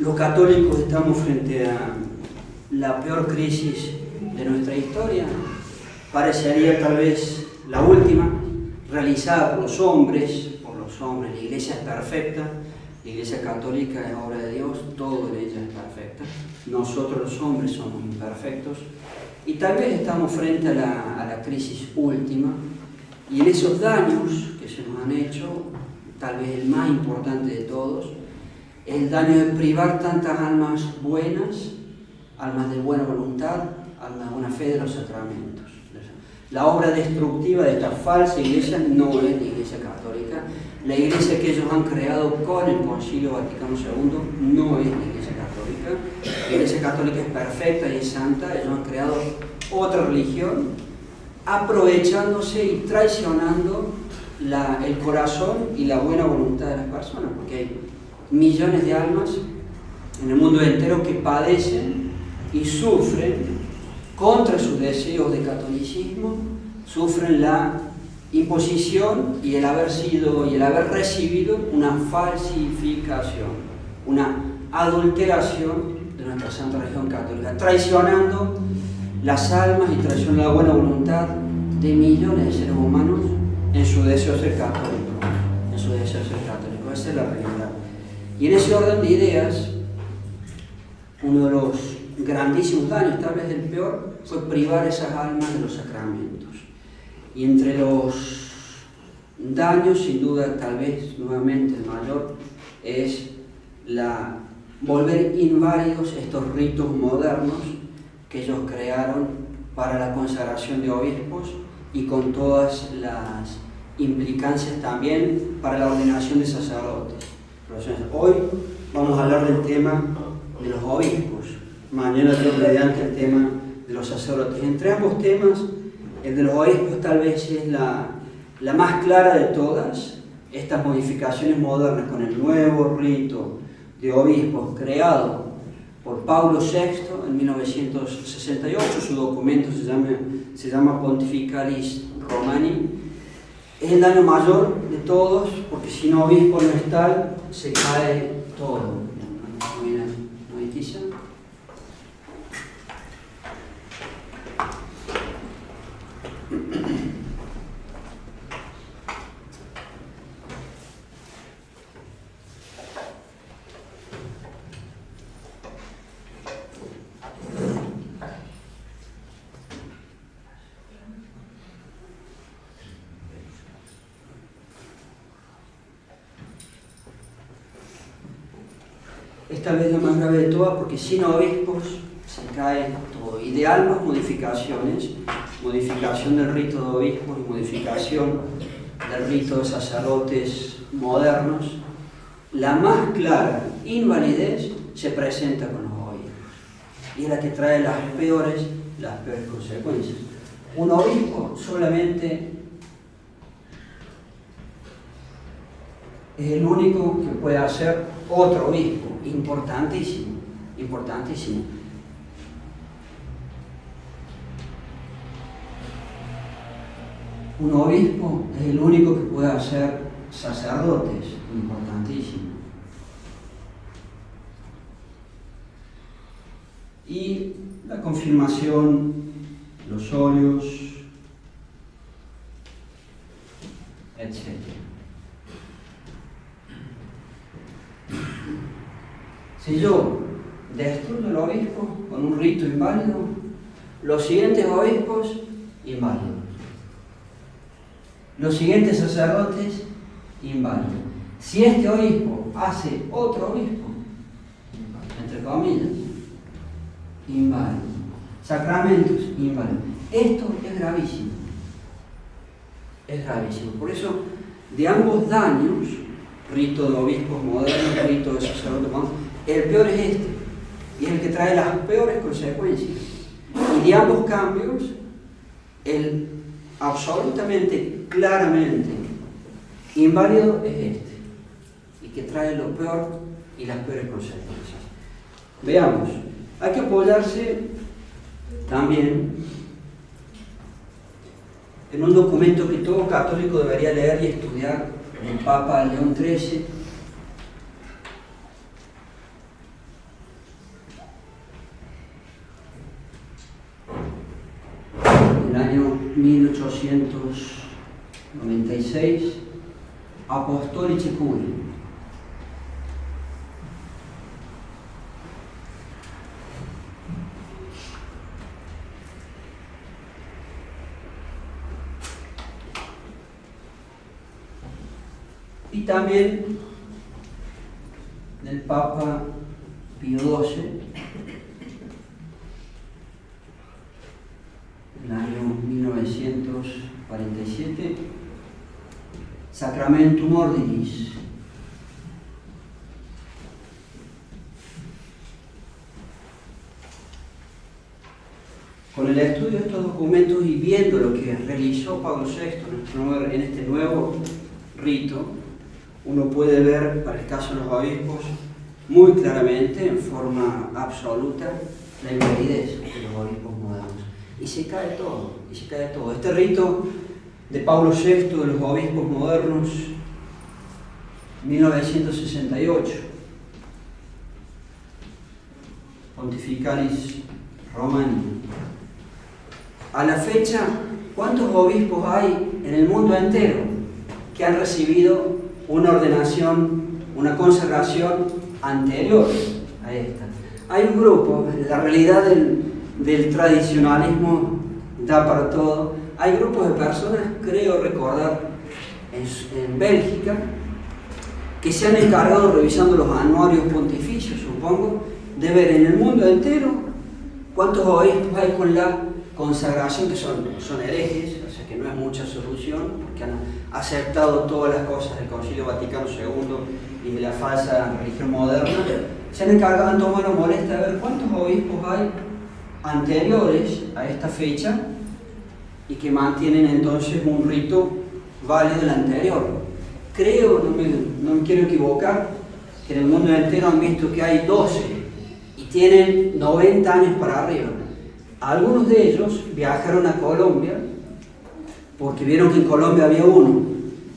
Los católicos estamos frente a la peor crisis de nuestra historia. Parecería tal vez la última, realizada por los hombres. La Iglesia es perfecta, la Iglesia católica es obra de Dios, todo en ella es perfecta. Nosotros los hombres somos imperfectos y tal vez estamos frente a la crisis última, y en esos daños que se nos han hecho, tal vez el más importante de todos, es el daño de privar tantas almas buenas, almas de buena voluntad, almas de buena fe de los sacramentos. La obra destructiva de esta falsa iglesia no es la Iglesia católica. La iglesia que ellos han creado con el Concilio Vaticano II no es la Iglesia católica. La Iglesia católica es perfecta y es santa. Ellos han creado otra religión, aprovechándose y traicionando el corazón y la buena voluntad de las personas, porque hay millones de almas en el mundo entero que padecen y sufren contra sus deseos de catolicismo, sufren la imposición y el haber recibido una falsificación, una adulteración de nuestra santa religión católica, traicionando las almas y traicionando la buena voluntad de millones de seres humanos en su deseo de ser católico, esa es la realidad. Y en ese orden de ideas, uno de los grandísimos daños, tal vez el peor, fue privar esas almas de los sacramentos. Y entre los daños, sin duda, tal vez nuevamente el mayor, es volver inválidos estos ritos modernos que ellos crearon para la consagración de obispos y con todas las implicancias también para la ordenación de sacerdotes. Hoy vamos a hablar del tema de los obispos, mañana Dios mediante el tema de los sacerdotes. Entre ambos temas, el de los obispos tal vez es la más clara de todas. Estas modificaciones modernas con el nuevo rito de obispos creado por Pablo VI en 1968, su documento se llama Pontificalis Romani, es el daño mayor de todos, porque si no obispo no es tal, se cae todo. Esta vez la más grave de todas, porque sin obispos se cae todo. Y de ambas modificaciones, modificación del rito de obispos y modificación del rito de sacerdotes modernos, la más clara invalidez se presenta con los obispos. Y es la que trae las peores consecuencias. Un obispo solamente es el único que puede hacer otro obispo, importantísimo. Un obispo es el único que puede hacer sacerdotes, importantísimo. Y la confirmación, los óleos, etc. Si yo destruyo el obispo con un rito inválido, los siguientes obispos, inválidos. Los siguientes sacerdotes, inválidos. Si este obispo hace otro obispo, entre comillas, inválido. Sacramentos, inválidos. Esto es gravísimo. Es gravísimo. Por eso, de ambos daños, rito de obispos modernos, rito de sacerdotes modernos, el peor es este, y es el que trae las peores consecuencias. Y de ambos cambios, el absolutamente, claramente inválido es este, y que trae lo peor y las peores consecuencias. Veamos, hay que apoyarse también en un documento que todo católico debería leer y estudiar, del Papa León XIII, 1896, Apostolici Curi. Y también del Papa Pío XII, el año 1947, Sacramentum Ordinis. Con el estudio de estos documentos y viendo lo que realizó Pablo VI en este nuevo rito, uno puede ver, para el caso de los obispos, muy claramente, en forma absoluta, la invalidez de los obispos modernos. Y se cae todo, y se cae todo. Este rito de Pablo VI, de los obispos modernos, 1968, Pontificalis Romani. A la fecha, ¿cuántos obispos hay en el mundo entero que han recibido una ordenación, una consagración anterior a esta? Hay un grupo, la realidad del tradicionalismo da para todo. Hay grupos de personas, creo recordar, en Bélgica, que se han encargado, revisando los anuarios pontificios, supongo, de ver en el mundo entero cuántos obispos hay con la consagración, que son herejes, o sea que no es mucha solución, porque han aceptado todas las cosas del Concilio Vaticano II y de la falsa religión moderna. Se han encargado, han tomado la molestia de ver cuántos obispos hay anteriores a esta fecha y que mantienen entonces un rito válido del anterior. Creo, no me quiero equivocar, que en el mundo entero han visto que hay 12 y tienen 90 años para arriba. Algunos de ellos viajaron a Colombia porque vieron que en Colombia había uno,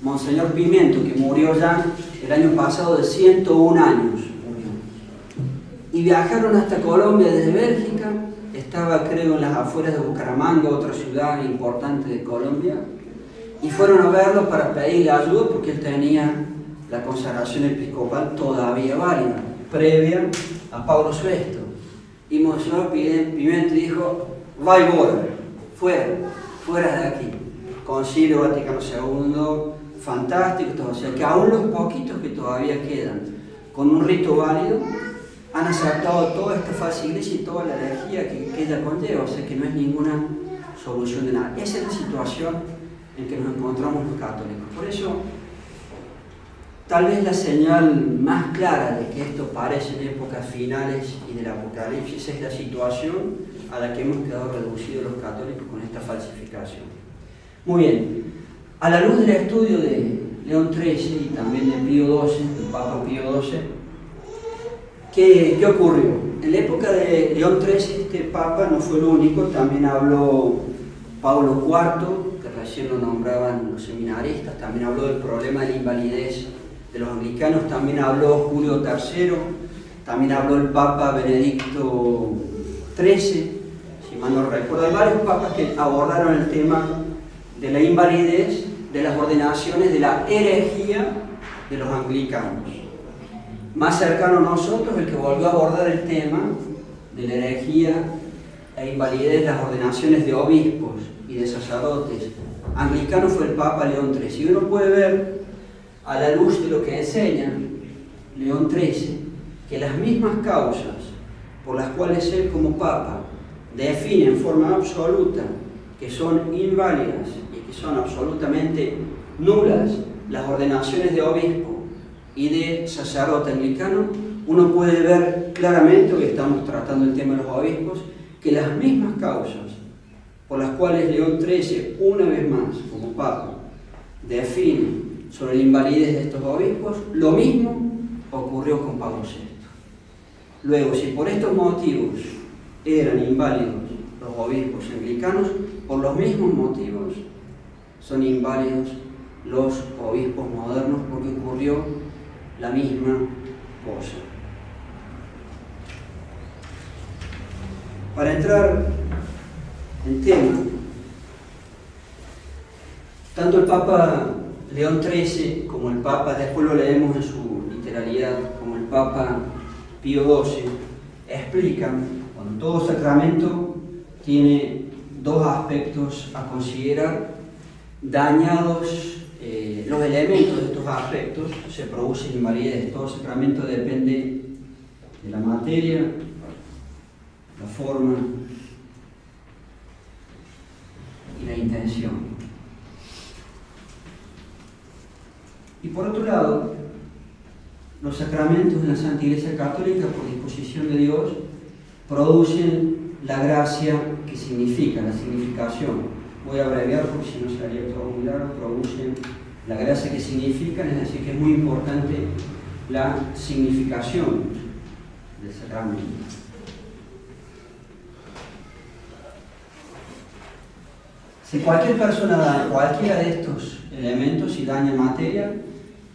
Monseñor Pimiento, que murió ya el año pasado de 101 años. Y viajaron hasta Colombia desde Bélgica, estaba creo en las afueras de Bucaramanga, otra ciudad importante de Colombia, y fueron a verlo para pedirle ayuda porque él tenía la consagración episcopal todavía válida, previa a Pablo VI. Y Monseñor Pimiento dijo: va y bola, fuera de aquí. Concilio Vaticano II, fantástico, todo. O sea que aún los poquitos que todavía quedan con un rito válido han aceptado toda esta falsa iglesia y toda la herejía que ella conlleva, o sea que no es ninguna solución de nada. Esa es la situación en que nos encontramos los católicos. Por eso, tal vez la señal más clara de que esto parece en épocas finales y del Apocalipsis es la situación a la que hemos quedado reducidos los católicos con esta falsificación. Muy bien, a la luz del estudio de León XIII y también de Pío XII, el Papa Pío XII, ¿qué ocurrió? En la época de León XIII este Papa no fue el único, también habló Pablo IV, que recién lo nombraban los seminaristas, también habló del problema de la invalidez de los anglicanos, también habló Julio III, también habló el Papa Benedicto XIII, si mal no recuerdo. Hay varios papas que abordaron el tema de la invalidez de las ordenaciones de la herejía de los anglicanos. Más cercano a nosotros, el que volvió a abordar el tema de la herejía e invalidez de las ordenaciones de obispos y de sacerdotes anglicanos fue el Papa León XIII. Y uno puede ver, a la luz de lo que enseña León XIII, que las mismas causas por las cuales él como Papa define en forma absoluta que son inválidas y que son absolutamente nulas las ordenaciones de obispo y de sacerdote anglicano, uno puede ver claramente, hoy estamos tratando el tema de los obispos, que las mismas causas por las cuales León XIII, una vez más como Papa, define sobre la invalidez de estos obispos, lo mismo ocurrió con Pablo VI. Luego, si por estos motivos eran inválidos los obispos anglicanos, por los mismos motivos son inválidos los obispos modernos, porque ocurrió la misma cosa. Para entrar en tema, Tanto el Papa León XIII como el Papa, después lo leemos en su literalidad, como el Papa Pío XII, explican cuando todo sacramento tiene dos aspectos a considerar. Dañados los elementos de estos aspectos, se produce invalidez. Todo sacramento depende de la materia, la forma y la intención. Y por otro lado, los sacramentos de la Santa Iglesia Católica, por disposición de Dios, producen la gracia que significa, la significación. Voy a abreviar porque si no sería todo muy largo. Producen la gracia que significan, es decir, que es muy importante la significación del sacramento. Si cualquier persona daña cualquiera de estos elementos, si daña materia,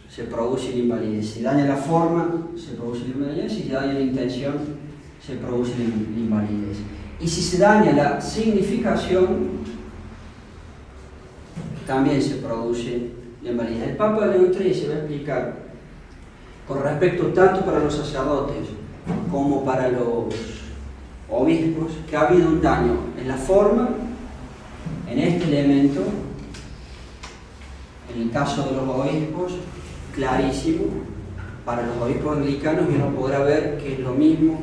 se produce la invalidez. Si daña la forma, se produce la invalidez. Si daña la intención, se produce la invalidez. Y si se daña la significación, también se produce la invalidez. El Papa León XIII va a explicar con respecto tanto para los sacerdotes como para los obispos que ha habido un daño en la forma, en este elemento, en el caso de los obispos, clarísimo. Para los obispos anglicanos, y uno podrá ver que es lo mismo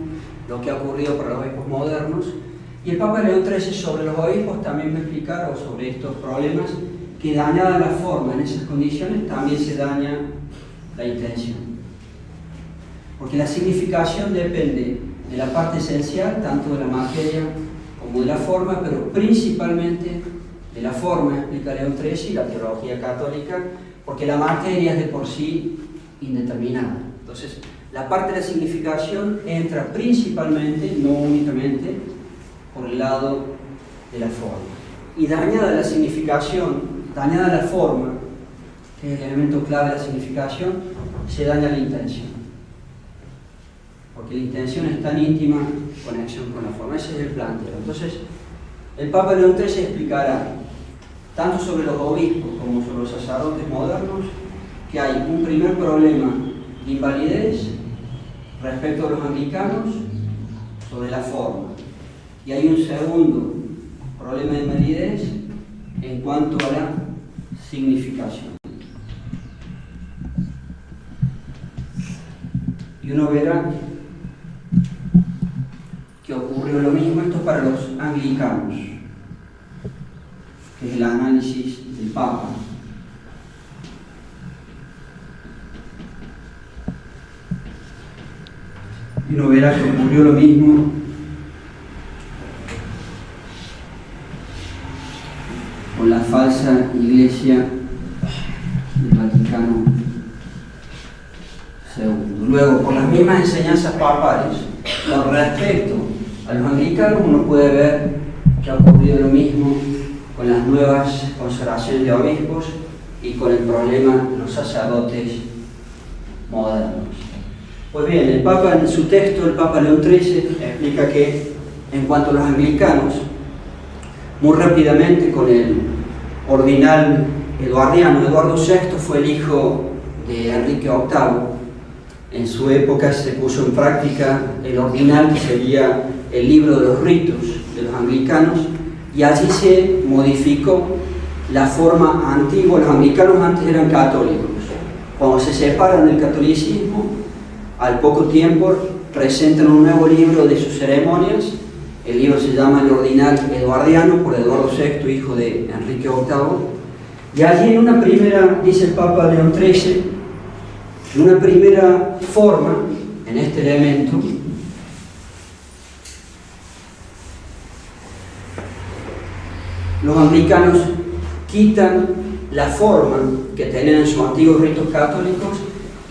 lo que ha ocurrido para los obispos modernos. Y el Papa León XIII sobre los obispos también va a explicar, o sobre estos problemas, que dañada la forma en esas condiciones también se daña la intención. Porque la significación depende de la parte esencial, tanto de la materia como de la forma, pero principalmente de la forma, explica León XIII y la teología católica, porque la materia es de por sí indeterminada. Entonces, la parte de la significación entra principalmente, no únicamente, por el lado de la forma. Y dañada la significación, dañada la forma, que es el elemento clave de la significación, se daña la intención. Porque la intención está en íntima conexión con la forma. Ese es el planteo. Entonces, el Papa León XIII explicará, tanto sobre los obispos como sobre los sacerdotes modernos, que hay un primer problema de invalidez respecto a los anglicanos sobre la forma. Y hay un segundo problema de invalidez en cuanto a la significación. Y uno verá que ocurrió lo mismo. Esto para los anglicanos, que es el análisis del Papa. Y uno verá que ocurrió lo mismo con la falsa iglesia del Vaticano II. Luego, por las mismas enseñanzas papales, con respecto a los anglicanos, uno puede ver que ha ocurrido lo mismo con las nuevas consagraciones de obispos y con el problema de los sacerdotes modernos. Pues bien, el Papa, en su texto, el Papa León XIII, explica que en cuanto a los anglicanos, muy rápidamente con el ordinal eduardiano, Eduardo VI fue el hijo de Enrique VIII. En su época se puso en práctica el ordinal, que sería el libro de los ritos de los anglicanos, y allí se modificó la forma antigua. Los anglicanos antes eran católicos. Cuando se separan del catolicismo, al poco tiempo presentan un nuevo libro de sus ceremonias. El libro se llama El Ordinal Eduardiano, por Eduardo VI, hijo de Enrique VIII. Y allí en una primera, dice el Papa León XIII, en una primera forma, en este elemento, los anglicanos quitan la forma que tenían en sus antiguos ritos católicos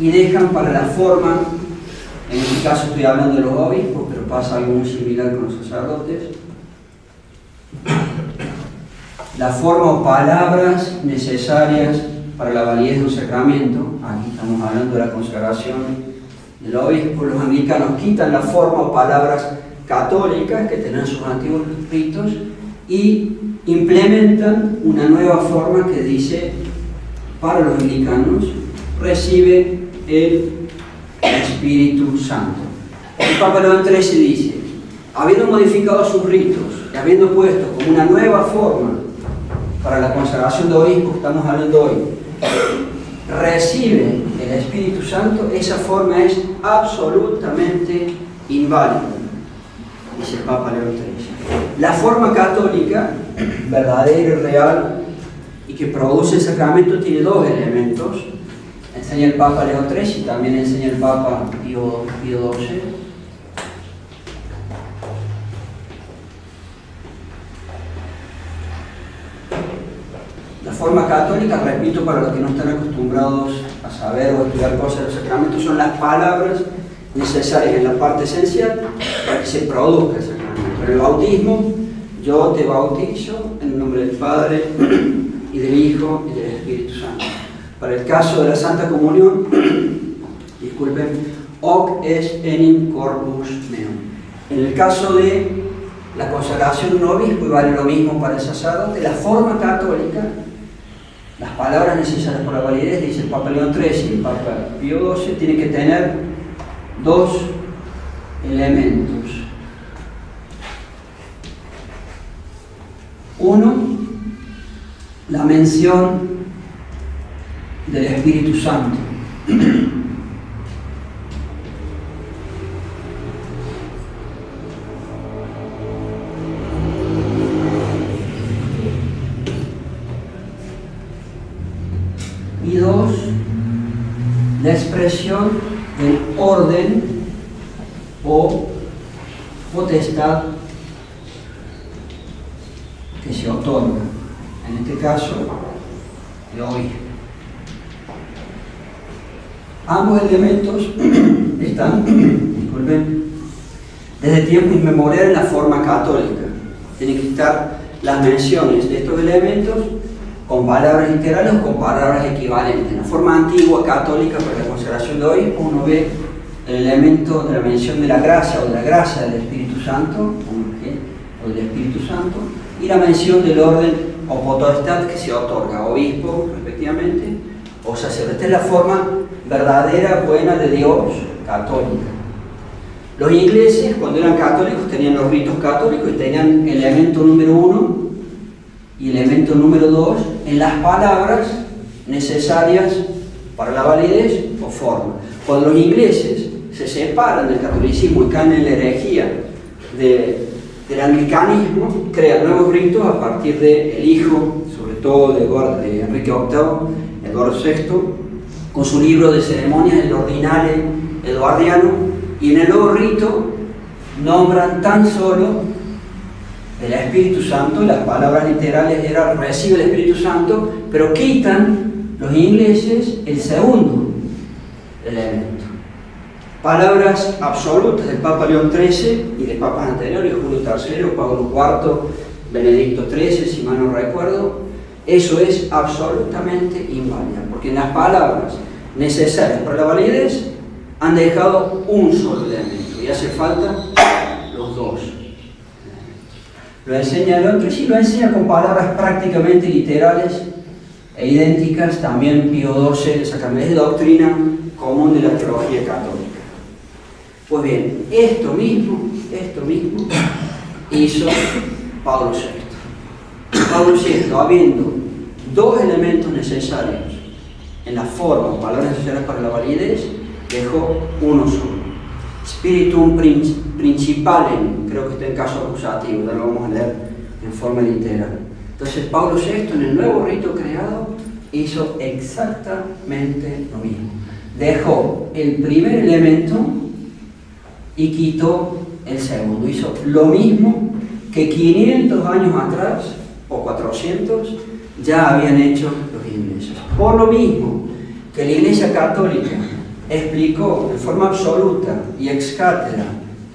y dejan para la forma, en este caso estoy hablando de los obispos, pero pasa algo muy similar con los sacerdotes, la forma o palabras necesarias para la validez de un sacramento. Aquí estamos hablando de la consagración del obispo. Los anglicanos quitan la forma o palabras católicas que tenían sus antiguos ritos y implementan una nueva forma que dice, para los anglicanos, recibe el Espíritu Santo. El Papa León XIII dice, habiendo modificado sus ritos y habiendo puesto como una nueva forma para la consagración de obispos, estamos hablando hoy, recibe el Espíritu Santo, esa forma es absolutamente inválida, dice el Papa León XIII. La forma católica, verdadera y real, y que produce el sacramento, tiene dos elementos. Enseña el Papa León XIII y también enseña el Papa Pío XII. La forma católica, repito, para los que no están acostumbrados a saber o a estudiar cosas de los sacramentos, son las palabras necesarias en la parte esencial para que se produzca el sacramento. En el bautismo, yo te bautizo en el nombre del Padre y del Hijo y del Espíritu Santo. Para el caso de la Santa Comunión, disculpen, hoc es enim corpus meum. En el caso de la consagración de un obispo, y vale lo mismo para el sacerdote, la forma católica, las palabras necesarias por la validez, dice el Papa León XIII y el Papa Pío XII, tiene que tener dos elementos. Uno, la mención del Espíritu Santo. Y dos, la expresión del orden o potestad que se otorga, en este caso, el obispo. Ambos elementos están, disculpen, desde tiempo inmemorial en la forma católica. Tienen que estar las menciones de estos elementos con palabras literales o con palabras equivalentes. En la forma antigua católica para la consagración de obispo uno ve el elemento de la mención de la gracia o de la gracia del Espíritu Santo, o del Espíritu Santo, y la mención del orden o potestad que se otorga a obispo, respectivamente, o sacerdote. Esta es la forma verdadera, buena de Dios, católica. Los ingleses, cuando eran católicos, tenían los ritos católicos y tenían elemento número 1 y elemento número 2 en las palabras necesarias para la validez o forma. Cuando los ingleses se separan del catolicismo y caen en la herejía del anglicanismo, crean nuevos ritos a partir del hijo, sobre todo de Enrique VIII, Eduardo VI, con su libro de ceremonias, el Ordinale Eduardiano, y en el nuevo rito nombran tan solo el Espíritu Santo. Las palabras literales eran recibe el Espíritu Santo, pero quitan los ingleses el segundo elemento. Palabras absolutas del Papa León XIII y de papas anteriores, Julio III, Pablo IV, Benedicto XIII, si mal no recuerdo. Eso es absolutamente inválido, porque en las palabras necesarias para la validez han dejado un solo elemento y hace falta los dos. Lo enseña León XIII, lo enseña con palabras prácticamente literales e idénticas también Pío XII, el sacramento de doctrina común de la teología católica. Pues bien, esto mismo hizo Pablo VI. Pablo VI, habiendo dos elementos necesarios en la forma o palabras necesarias para la validez, dejó uno solo. Spiritum principalem, creo que está en caso acusativo, ya lo vamos a leer en forma literal. Entonces Pablo VI, en el nuevo rito creado, hizo exactamente lo mismo. Dejó el primer elemento y quitó el segundo. Hizo lo mismo que 500 años atrás, o 400, ya habían hecho los ingleses. Por lo mismo que la Iglesia Católica explicó de forma absoluta y ex cátedra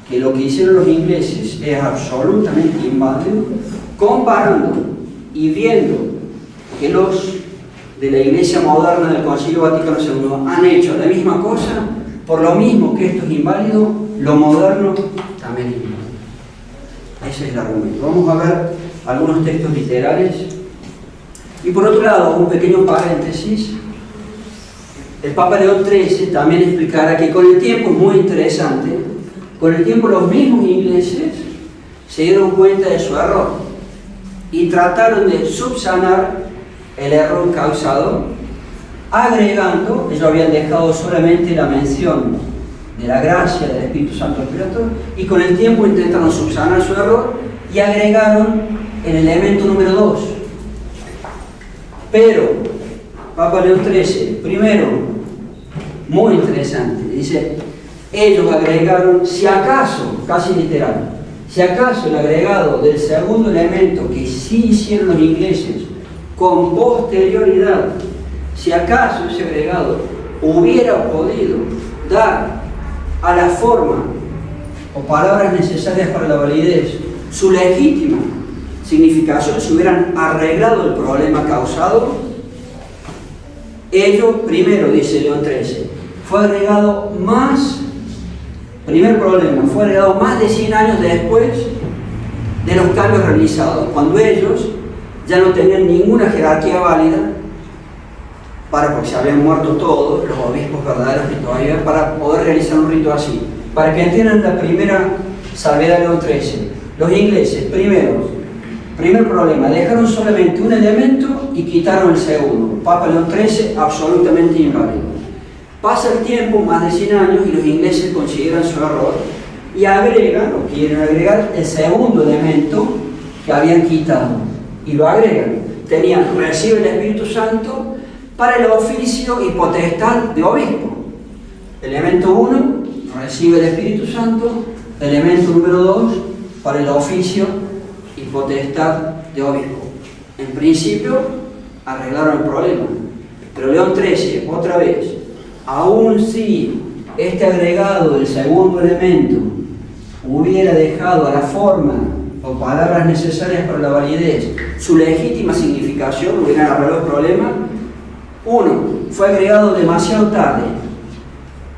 que lo que hicieron los ingleses es absolutamente inválido, comparando y viendo que los de la Iglesia moderna del Concilio Vaticano II han hecho la misma cosa, por lo mismo que esto es inválido, lo moderno también es inválido. Ese es el argumento. Vamos a ver algunos textos literarios. Y por otro lado, un pequeño paréntesis, el Papa León XIII también explicará que con el tiempo, es muy interesante, con el tiempo los mismos ingleses se dieron cuenta de su error y trataron de subsanar el error causado, agregando, ellos habían dejado solamente la mención de la gracia del Espíritu Santo Inspirador, y con el tiempo intentaron subsanar su error y agregaron el elemento número 2. Pero Papa León XIII, primero, muy interesante, dice, ellos agregaron, si acaso, casi literal, si acaso el agregado del segundo elemento que sí hicieron los ingleses con posterioridad, si acaso ese agregado hubiera podido dar a la forma o palabras necesarias para la validez su legítima significación, si hubieran arreglado el problema causado, ello, primero, dice León XIII, fue agregado más, primer problema, fue agregado más de 100 años después de los cambios realizados, cuando ellos ya no tenían ninguna jerarquía válida, porque se habían muerto todos los obispos verdaderos que todavía, para poder realizar un rito así. Para que entiendan la primera salvedad de León XIII, los ingleses, primer problema, dejaron solamente un elemento y quitaron el segundo. Papa León XIII, absolutamente inválido. Pasa el tiempo, más de 100 años, y los ingleses consideran su error y agregan, o quieren agregar, el segundo elemento que habían quitado. Y lo agregan. Tenían, recibe el Espíritu Santo para el oficio y potestad de obispo. Elemento 1, recibe el Espíritu Santo. Elemento número 2, para el oficio y potestad de obispo. En principio, arreglaron el problema. Pero León XIII, otra vez, aun si este agregado del segundo elemento hubiera dejado a la forma o palabras necesarias para la validez su legítima significación, hubieran arreglado el problema. Uno, fue agregado demasiado tarde,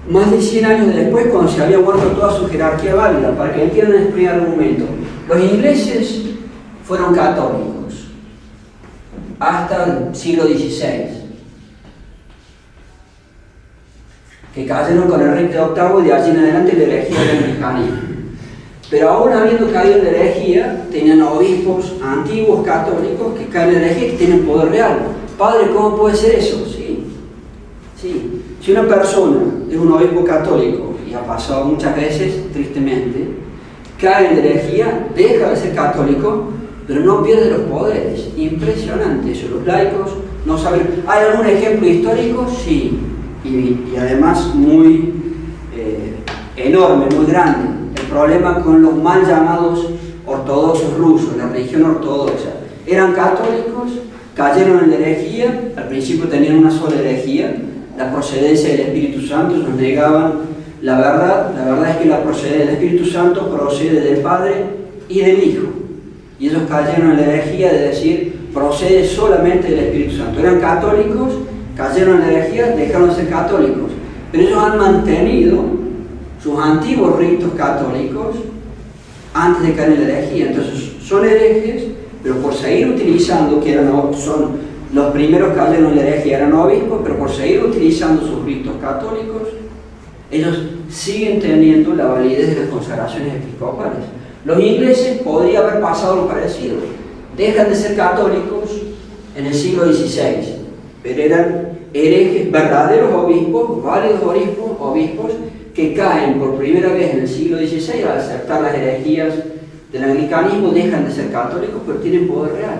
más de 100 años después, cuando se había muerto toda su jerarquía válida. Para que entiendan el primer argumento, los ingleses fueron católicos hasta el siglo XVI, que cayeron con Enrique VIII, y de allí en adelante la herejía del anglicanismo. Pero aún habiendo caído en la herejía, tenían obispos antiguos católicos que caen en la herejía y que tienen poder real. Padre, ¿cómo puede ser eso? Sí. Si una persona es un obispo católico, y ha pasado muchas veces, tristemente, cae en la herejía, deja de ser católico, pero no pierde los poderes. Impresionante eso. Los laicos no saben. ¿Hay algún ejemplo histórico? Sí. Y además muy enorme, muy grande. El problema con los mal llamados ortodoxos rusos, la religión ortodoxa. Eran católicos, cayeron en la herejía, al principio tenían una sola herejía, la procedencia del Espíritu Santo, ellos negaban la verdad es que la procedencia del Espíritu Santo procede del Padre y del Hijo. Y ellos cayeron en la herejía de decir, procede solamente del Espíritu Santo. Eran católicos, cayeron en la herejía, dejaron de ser católicos. Pero ellos han mantenido sus antiguos ritos católicos antes de caer en la herejía. Entonces son herejes, pero por seguir utilizando, son los primeros que cayeron en la herejía, eran obispos, pero por seguir utilizando sus ritos católicos, ellos siguen teniendo la validez de las consagraciones episcopales. Los ingleses podría haber pasado lo parecido. Dejan de ser católicos en el siglo XVI, pero eran herejes, verdaderos obispos, válidos obispos, que caen por primera vez en el siglo XVI al aceptar las herejías del anglicanismo, dejan de ser católicos, pero tienen poder real.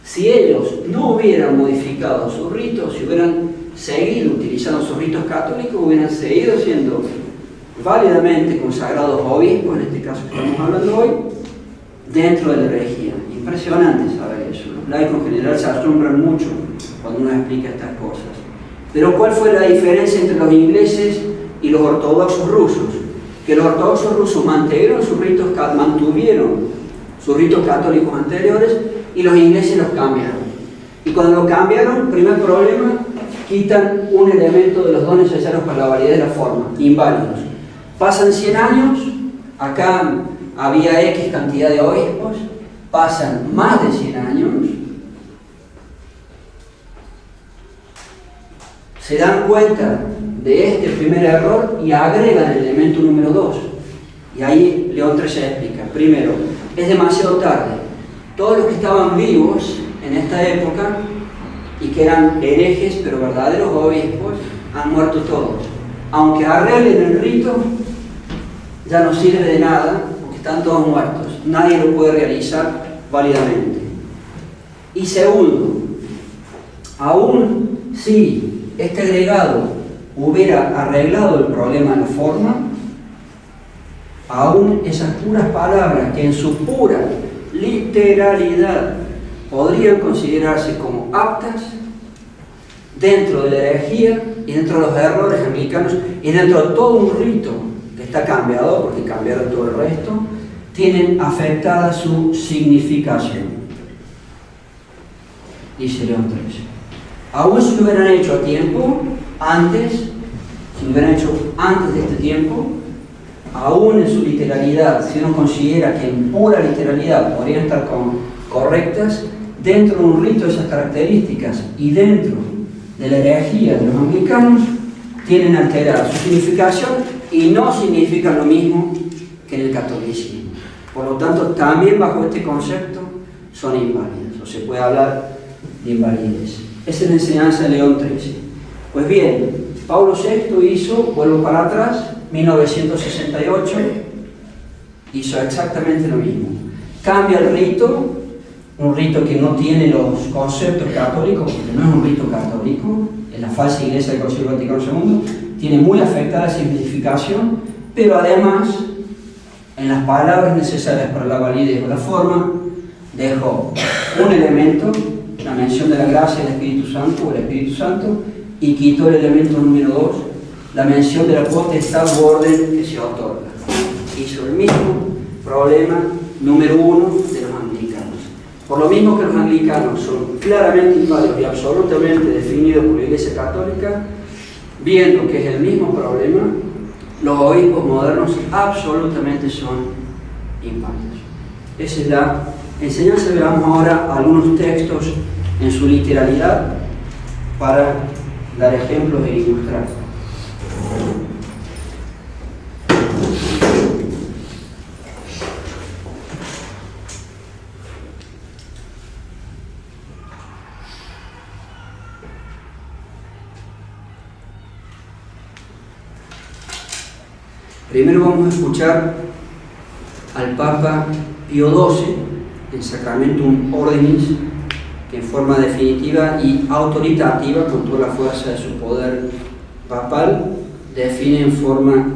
Si ellos no hubieran modificado sus ritos, si hubieran seguido utilizando sus ritos católicos, hubieran seguido siendo válidamente consagrados obispos, en este caso que estamos hablando hoy, dentro de la herejía. Impresionante saber eso. Los laicos en general se asombran mucho cuando uno explica estas cosas. Pero ¿cuál fue la diferencia entre los ingleses y los ortodoxos rusos? Que los ortodoxos rusos mantuvieron sus ritos católicos anteriores y los ingleses los cambiaron. Y cuando los cambiaron, primer problema, quitan un elemento de los dones necesarios para la validez de la forma, inválidos. Pasan 100 años, acá había X cantidad de obispos, pasan más de 100 años, se dan cuenta de este primer error y agregan el elemento número 2. Y ahí León XIII explica, primero, es demasiado tarde. Todos los que estaban vivos en esta época y que eran herejes pero verdaderos obispos han muerto todos. Aunque arreglen el rito, ya no sirve de nada porque están todos muertos. Nadie lo puede realizar válidamente. Y segundo, aún si este agregado hubiera arreglado el problema de la forma, aún esas puras palabras que en su pura literalidad podrían considerarse como aptas, dentro de la herejía y dentro de los errores anglicanos y dentro de todo un rito que está cambiado, porque cambiaron todo el resto, tienen afectada su significación. Dice León XIII. Aún si lo hubieran hecho a tiempo, antes, si lo hubieran hecho antes de este tiempo, aún en su literalidad, si uno considera que en pura literalidad podrían estar correctas, dentro de un rito de esas características y dentro de la herejía de los anglicanos, tienen alterada su significación y no significan lo mismo que en el catolicismo. Por lo tanto, también bajo este concepto son inválidas, o se puede hablar de invalidez. Esa es la enseñanza de León XIII. Pues bien, Pablo VI hizo, vuelvo para atrás, 1968, hizo exactamente lo mismo. Cambia el rito, un rito que no tiene los conceptos católicos, porque no es un rito católico, es la falsa iglesia del Concilio Vaticano II, tiene muy afectada su significación, pero además, en las palabras necesarias para la validez o la forma, dejó un elemento, la mención de la gracia del Espíritu Santo o el Espíritu Santo, y quitó el elemento número 2, la mención de la potestad u orden que se otorga. Hizo el mismo problema número 1 de los anglicanos. Por lo mismo que los anglicanos son claramente inválidos y absolutamente definidos por la Iglesia Católica, viendo que es el mismo problema, los obispos modernos absolutamente son inválidos. Esa es la enseñanza. Veamos ahora algunos textos en su literalidad para dar ejemplos e ilustrar. Primero vamos a escuchar al Papa Pío XII, el Sacramentum Ordinis, que en forma definitiva y autoritativa, con toda la fuerza de su poder papal, define en forma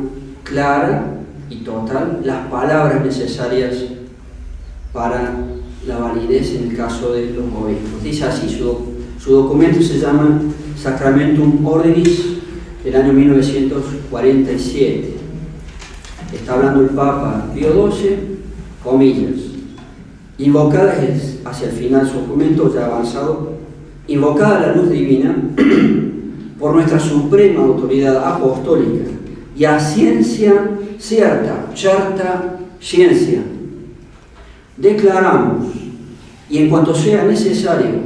clara y total las palabras necesarias para la validez en el caso de los obispos. Dice así, su documento se llama Sacramentum Ordinis del año 1947. Está hablando el Papa Pío XII, comillas, invocada hacia el final su documento ya avanzado, invocada la luz divina por nuestra suprema autoridad apostólica y a ciencia cierta, certa ciencia, declaramos y en cuanto sea necesario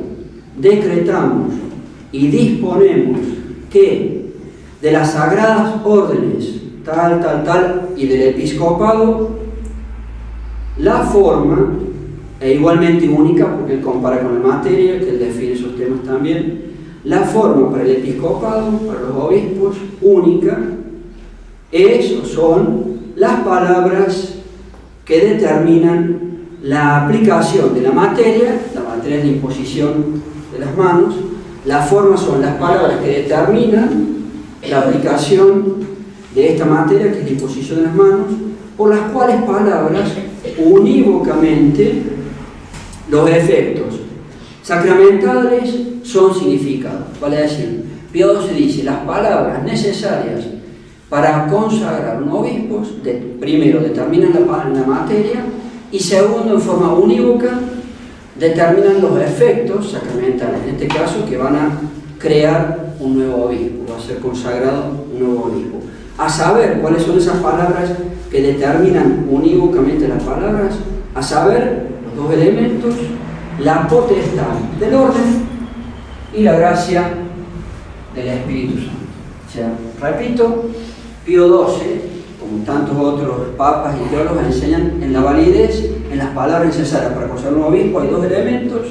decretamos y disponemos que de las sagradas órdenes tal y del episcopado, la forma, e igualmente única, porque él compara con la materia, que él define esos temas también, la forma para el episcopado, para los obispos, única, son las palabras que determinan la aplicación de la materia es la imposición de las manos, la forma son las palabras que determinan la aplicación de esta materia, que es la imposición de las manos, por las cuales palabras unívocamente los efectos sacramentales son significados. Vale decir, Pío XII dice, las palabras necesarias para consagrar un obispo, primero determinan la materia y segundo, en forma unívoca, determinan los efectos sacramentales, en este caso que van a crear un nuevo obispo, va a ser consagrado un nuevo obispo. A saber cuáles son esas palabras que determinan unívocamente las palabras, a saber los dos elementos, la potestad del orden y la gracia del Espíritu Santo. O sea, repito, Pío XII, como tantos otros papas y teólogos, enseñan en la validez, en las palabras necesarias para conocer un obispo, hay dos elementos: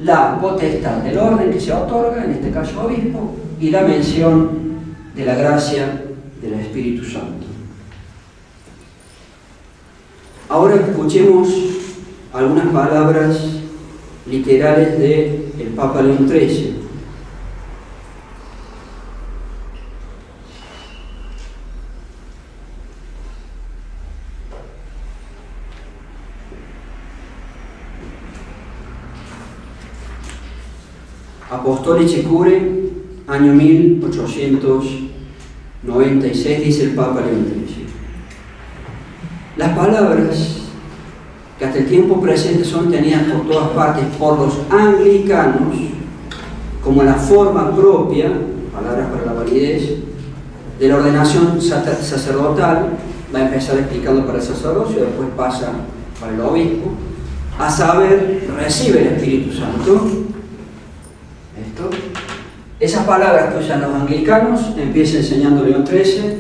la potestad del orden que se otorga, en este caso obispo, y la mención de la gracia del Espíritu Santo. Ahora escuchemos algunas palabras literales del Papa León XIII. Apostolici Cure, año 1896, dice el Papa León XIII. Las palabras que hasta el tiempo presente son tenidas por todas partes por los anglicanos como la forma propia, palabras para la validez, de la ordenación sacerdotal. Va a empezar explicando para el sacerdocio, después pasa para el obispo, a saber, recibe el Espíritu Santo. Esas palabras que usan los anglicanos, empieza enseñando León XIII,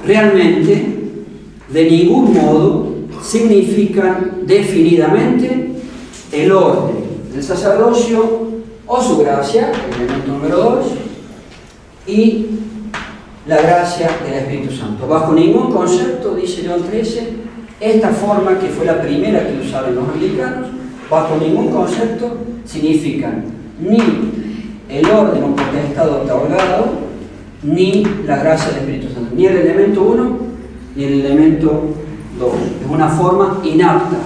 realmente de ningún modo significan definidamente el orden del sacerdocio o su gracia, el elemento número 2, y la gracia del Espíritu Santo. Bajo ningún concepto, dice León XIII, esta forma que fue la primera que usaron los anglicanos, bajo ningún concepto significan ni el orden o potestad otorgado, ni la gracia del Espíritu Santo, ni el elemento 1, ni el elemento 2. Es una forma inapta,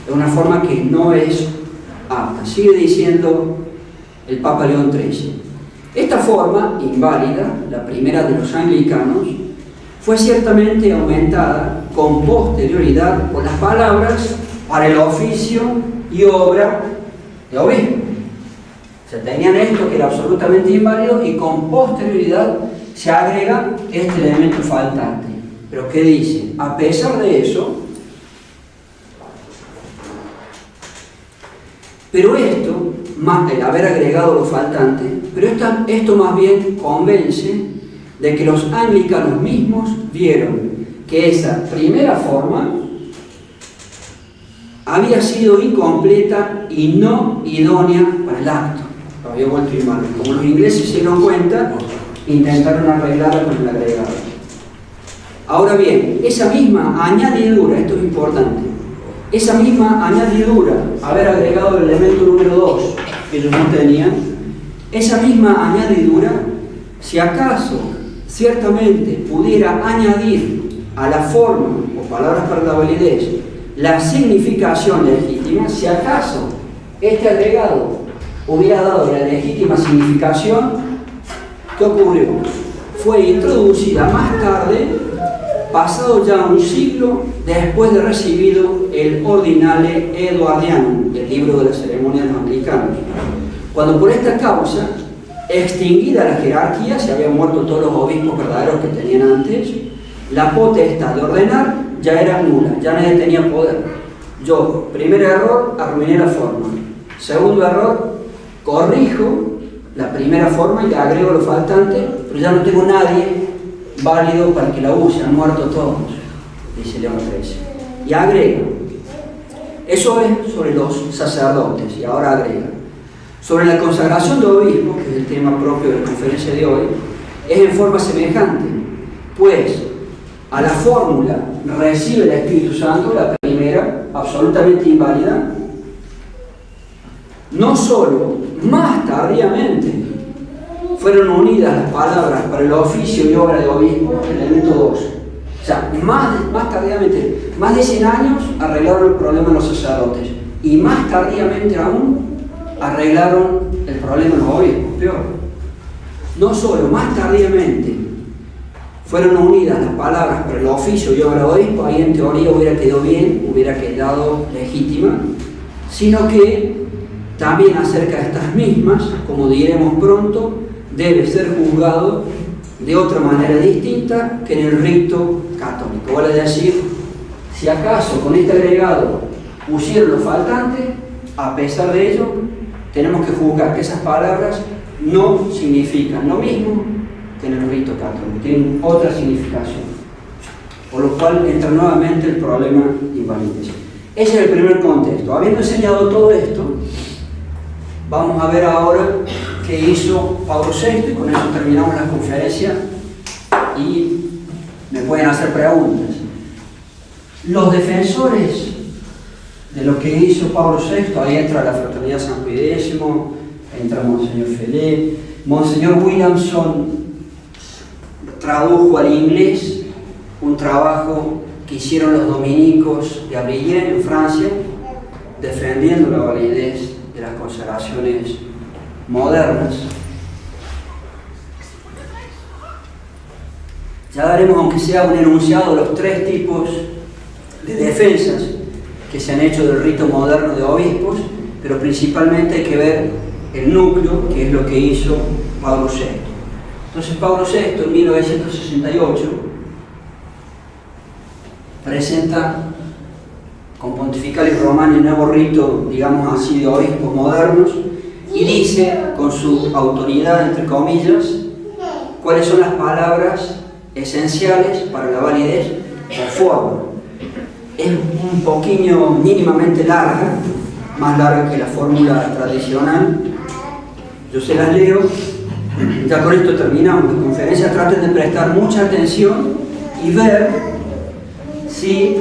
es una forma que no es apta. Sigue diciendo el Papa León XIII. Esta forma inválida, la primera de los anglicanos, fue ciertamente aumentada con posterioridad por las palabras para el oficio y obra de obispo. O sea, tenían esto que era absolutamente inválido y con posterioridad se agrega este elemento faltante. Pero ¿qué dice? A pesar de eso, pero esto, más el haber agregado lo faltante, pero esto más bien convence de que los anglicanos mismos vieron que esa primera forma había sido incompleta y no idónea para el acto. Lo había vuelto inválido. Como los ingleses se dieron cuenta, intentaron arreglarla con el agregado. Ahora bien, esa misma añadidura, esto es importante, esa misma añadidura, haber agregado el elemento número 2, que ellos no tenían, esa misma añadidura, si acaso ciertamente pudiera añadir a la forma, o palabras para la validez, la significación legítima, si acaso este agregado hubiera dado la legítima significación, ¿qué ocurrió? Fue introducida más tarde, pasado ya un siglo después de recibido el Ordinale Eduardianum, el libro de las ceremonias anglicanas, cuando por esta causa, extinguida la jerarquía, se habían muerto todos los obispos verdaderos que tenían antes, la potestad de ordenar ya era nula, ya nadie tenía poder. Yo, primer error, arruiné la forma. Segundo error, corrijo la primera forma y le agrego lo faltante, pero ya no tengo nadie válido para que la use, han muerto todos, dice León XIII. Y agrega, eso es sobre los sacerdotes, y ahora agrega, sobre la consagración de obispo, que es el tema propio de la conferencia de hoy, es en forma semejante, pues a la fórmula recibe el Espíritu Santo, la primera, absolutamente inválida, no solo más tardíamente fueron unidas las palabras para el oficio y obra de obispo, el elemento 2. O sea, más tardíamente, más de 100 años arreglaron el problema de los sacerdotes y más tardíamente aún arreglaron el problema de los obispos, peor. No solo más tardíamente fueron unidas las palabras para el oficio y obra de obispo, ahí en teoría hubiera quedado bien, hubiera quedado legítima, sino que también acerca de estas mismas, como diremos pronto, debe ser juzgado de otra manera distinta que en el rito católico. Vale decir, Si acaso con este agregado pusieron lo faltante, a pesar de ello, tenemos que juzgar que esas palabras no significan lo mismo que en el rito católico, tienen otra significación. Por lo cual entra nuevamente el problema de invalidez. Ese es el primer contexto. Habiendo enseñado todo esto, vamos a ver ahora qué hizo Pablo VI, y con eso terminamos la conferencia y me pueden hacer preguntas. Los defensores de lo que hizo Pablo VI, ahí entra la Fraternidad San Pidécimo, entra Monseñor Felé, Monseñor Williamson tradujo al inglés un trabajo que hicieron los dominicos de Abrillac en Francia, defendiendo la validez de las consagraciones modernas. Ya daremos, aunque sea un enunciado, los tres tipos de defensas que se han hecho del rito moderno de obispos, pero principalmente hay que ver el núcleo, que es lo que hizo Pablo VI. Entonces Pablo VI en 1968 presenta con Pontificalis Romani el nuevo rito, digamos así, de obispos modernos, y dice, con su autoridad, entre comillas, cuáles son las palabras esenciales para la validez o forma. Es un poquillo mínimamente larga, más larga que la fórmula tradicional. Yo se las leo, ya con esto terminamos la conferencia. Traten de prestar mucha atención y ver si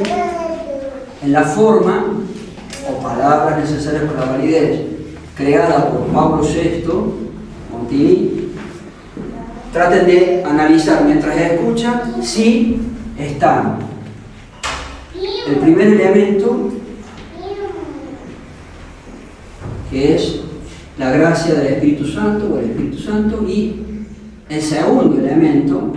en la forma o palabras necesarias para la validez creada por Pablo VI, Montini, traten de analizar mientras escuchan si están el primer elemento, que es la gracia del Espíritu Santo o el Espíritu Santo, y el segundo elemento,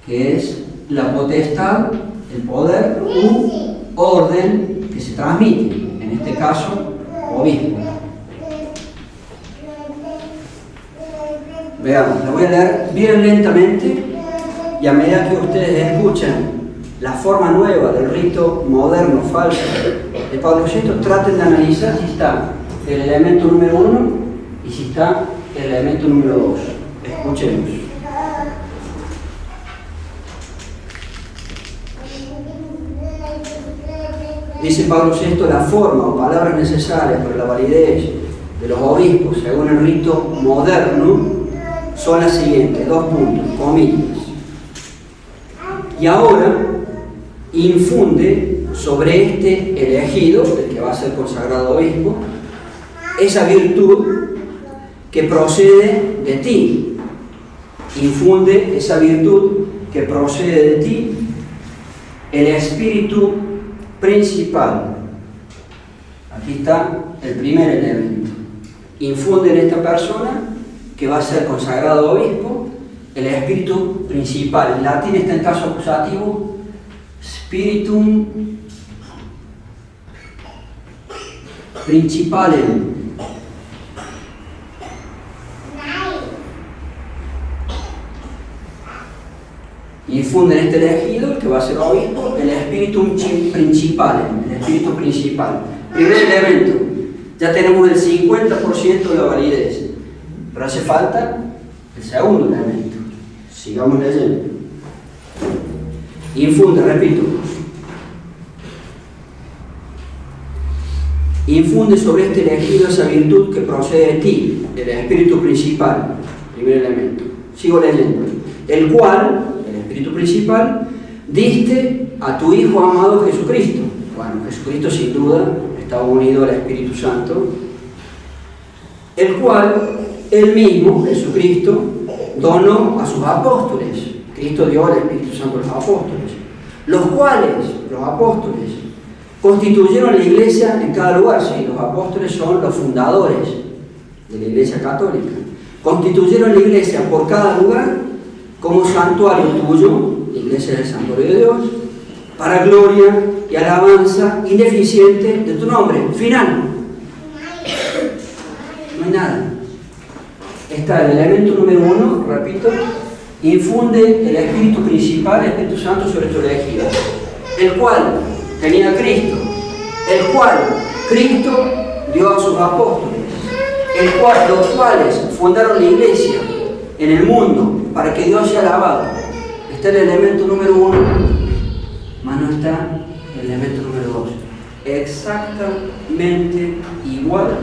que es la potestad, el poder u orden que se transmite, en este caso, obispo. Veamos, la voy a leer bien lentamente y a medida que ustedes escuchan la forma nueva del rito moderno falso de Pablo VI, traten de analizar si está el elemento número 1 y si está el elemento número 2. Escuchemos. Dice Pablo VI, la forma o palabras necesarias para la validez de los obispos según el rito moderno son las siguientes, dos puntos, comillas. Y ahora infunde sobre este elegido, el que va a ser consagrado obispo, esa virtud que procede de ti. Infunde esa virtud que procede de ti, el espíritu principal. Aquí está el primer elemento. Infunde en esta persona que va a ser consagrado obispo el espíritu principal. En latín está en caso acusativo spiritum principalem. Infunde en este elegido, el que va a ser obispo, el espíritu principal, el espíritu principal. Primer elemento, ya tenemos el 50% de la validez, pero hace falta el segundo elemento. Sigamos leyendo. Infunde, repito. Infunde sobre este elegido esa virtud que procede de ti, el espíritu principal, primer elemento. Sigo leyendo. El cual, el espíritu principal, diste a tu Hijo amado Jesucristo. Bueno, Jesucristo sin duda está unido al Espíritu Santo, el cual él mismo, Jesucristo, donó a sus apóstoles. Cristo dio al Espíritu Santo a los apóstoles, los cuales, los apóstoles, constituyeron la iglesia en cada lugar. Sí, los apóstoles son los fundadores de la iglesia católica. Constituyeron la iglesia por cada lugar como santuario tuyo, la iglesia es el santuario de Dios, para gloria y alabanza indeficiente de tu nombre. Final. No hay nada. Está el elemento número 1, repito, infunde el espíritu principal, el Espíritu Santo sobre tu elegido. el cual tenía a Cristo, el cual Cristo dio a sus apóstoles, los cuales fundaron la iglesia en el mundo para que Dios sea alabado. Está el elemento número 1, mas no está el elemento número 2. Exactamente igual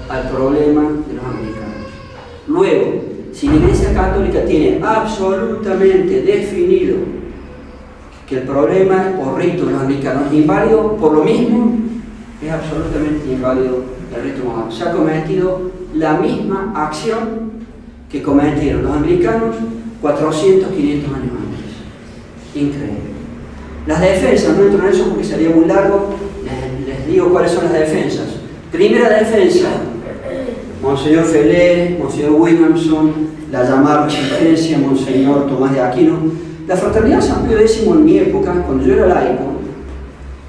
al problema de los anglicanos. Luego, si la Iglesia Católica tiene absolutamente definido que el problema o rito de los anglicanos es inválido, por lo mismo es absolutamente inválido el rito moderno. Se ha cometido la misma acción que cometieron los anglicanos 400, 500 años antes. Increíble. Las defensas, no entro en eso porque sería muy largo, les digo cuáles son las defensas. Primera defensa, Monseñor Felé, Monseñor Williamson, la llamada resistencia, Monseñor Tomás de Aquino. La Fraternidad San Pío X en mi época, cuando yo era laico,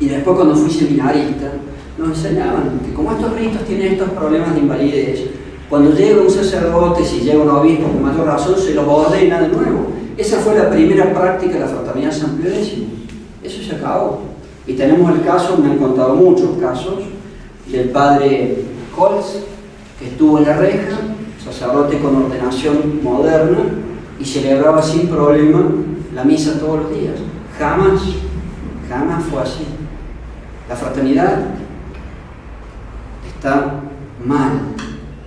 y después cuando fui seminarista, nos enseñaban que como estos ritos tienen estos problemas de invalidez, cuando llega un sacerdote, si llega un obispo con mayor razón, se los ordena de nuevo. Esa fue la primera práctica de la Fraternidad San Pío X. Eso se acabó. Y tenemos el caso, me han contado muchos casos, del padre Holtz, que estuvo en la reja, sacerdote con ordenación moderna, y celebraba sin problema la misa todos los días. Jamás fue así. La fraternidad está mal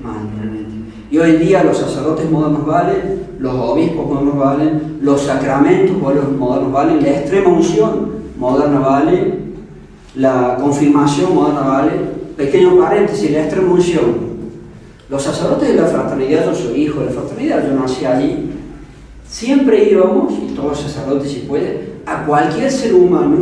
realmente. Y hoy en día los sacerdotes modernos valen, los obispos modernos valen, los sacramentos modernos valen, la extrema unción moderna vale, la confirmación moderna vale. Pequeño paréntesis, la extrema unción. Los sacerdotes de la fraternidad, yo soy hijo de la fraternidad, yo nací allí, siempre íbamos, y todos los sacerdotes si puede, a cualquier ser humano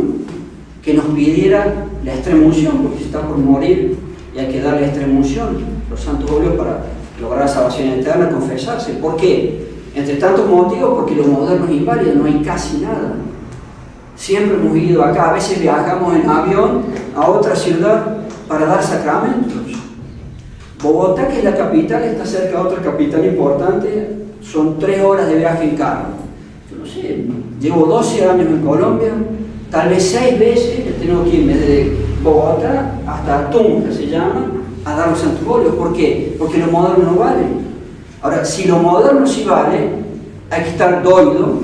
que nos pidiera la extrema unción, porque está por morir y hay que darle la extrema unción, los santos óleos para lograr la salvación eterna, confesarse. ¿Por qué? Entre tantos motivos, porque lo moderno es inválido, no hay casi nada. Siempre hemos ido acá, a veces viajamos en avión a otra ciudad para dar sacramentos. Bogotá, que es la capital, está cerca de otra capital importante, son 3 horas de viaje en carro. Yo no sé, llevo 12 años en Colombia, tal vez 6 veces he tenido que irme desde Bogotá hasta Tunja, se llama, a dar los santos óleos. ¿Por qué? Porque lo moderno no vale. Ahora, si lo moderno sí vale, hay que estar doido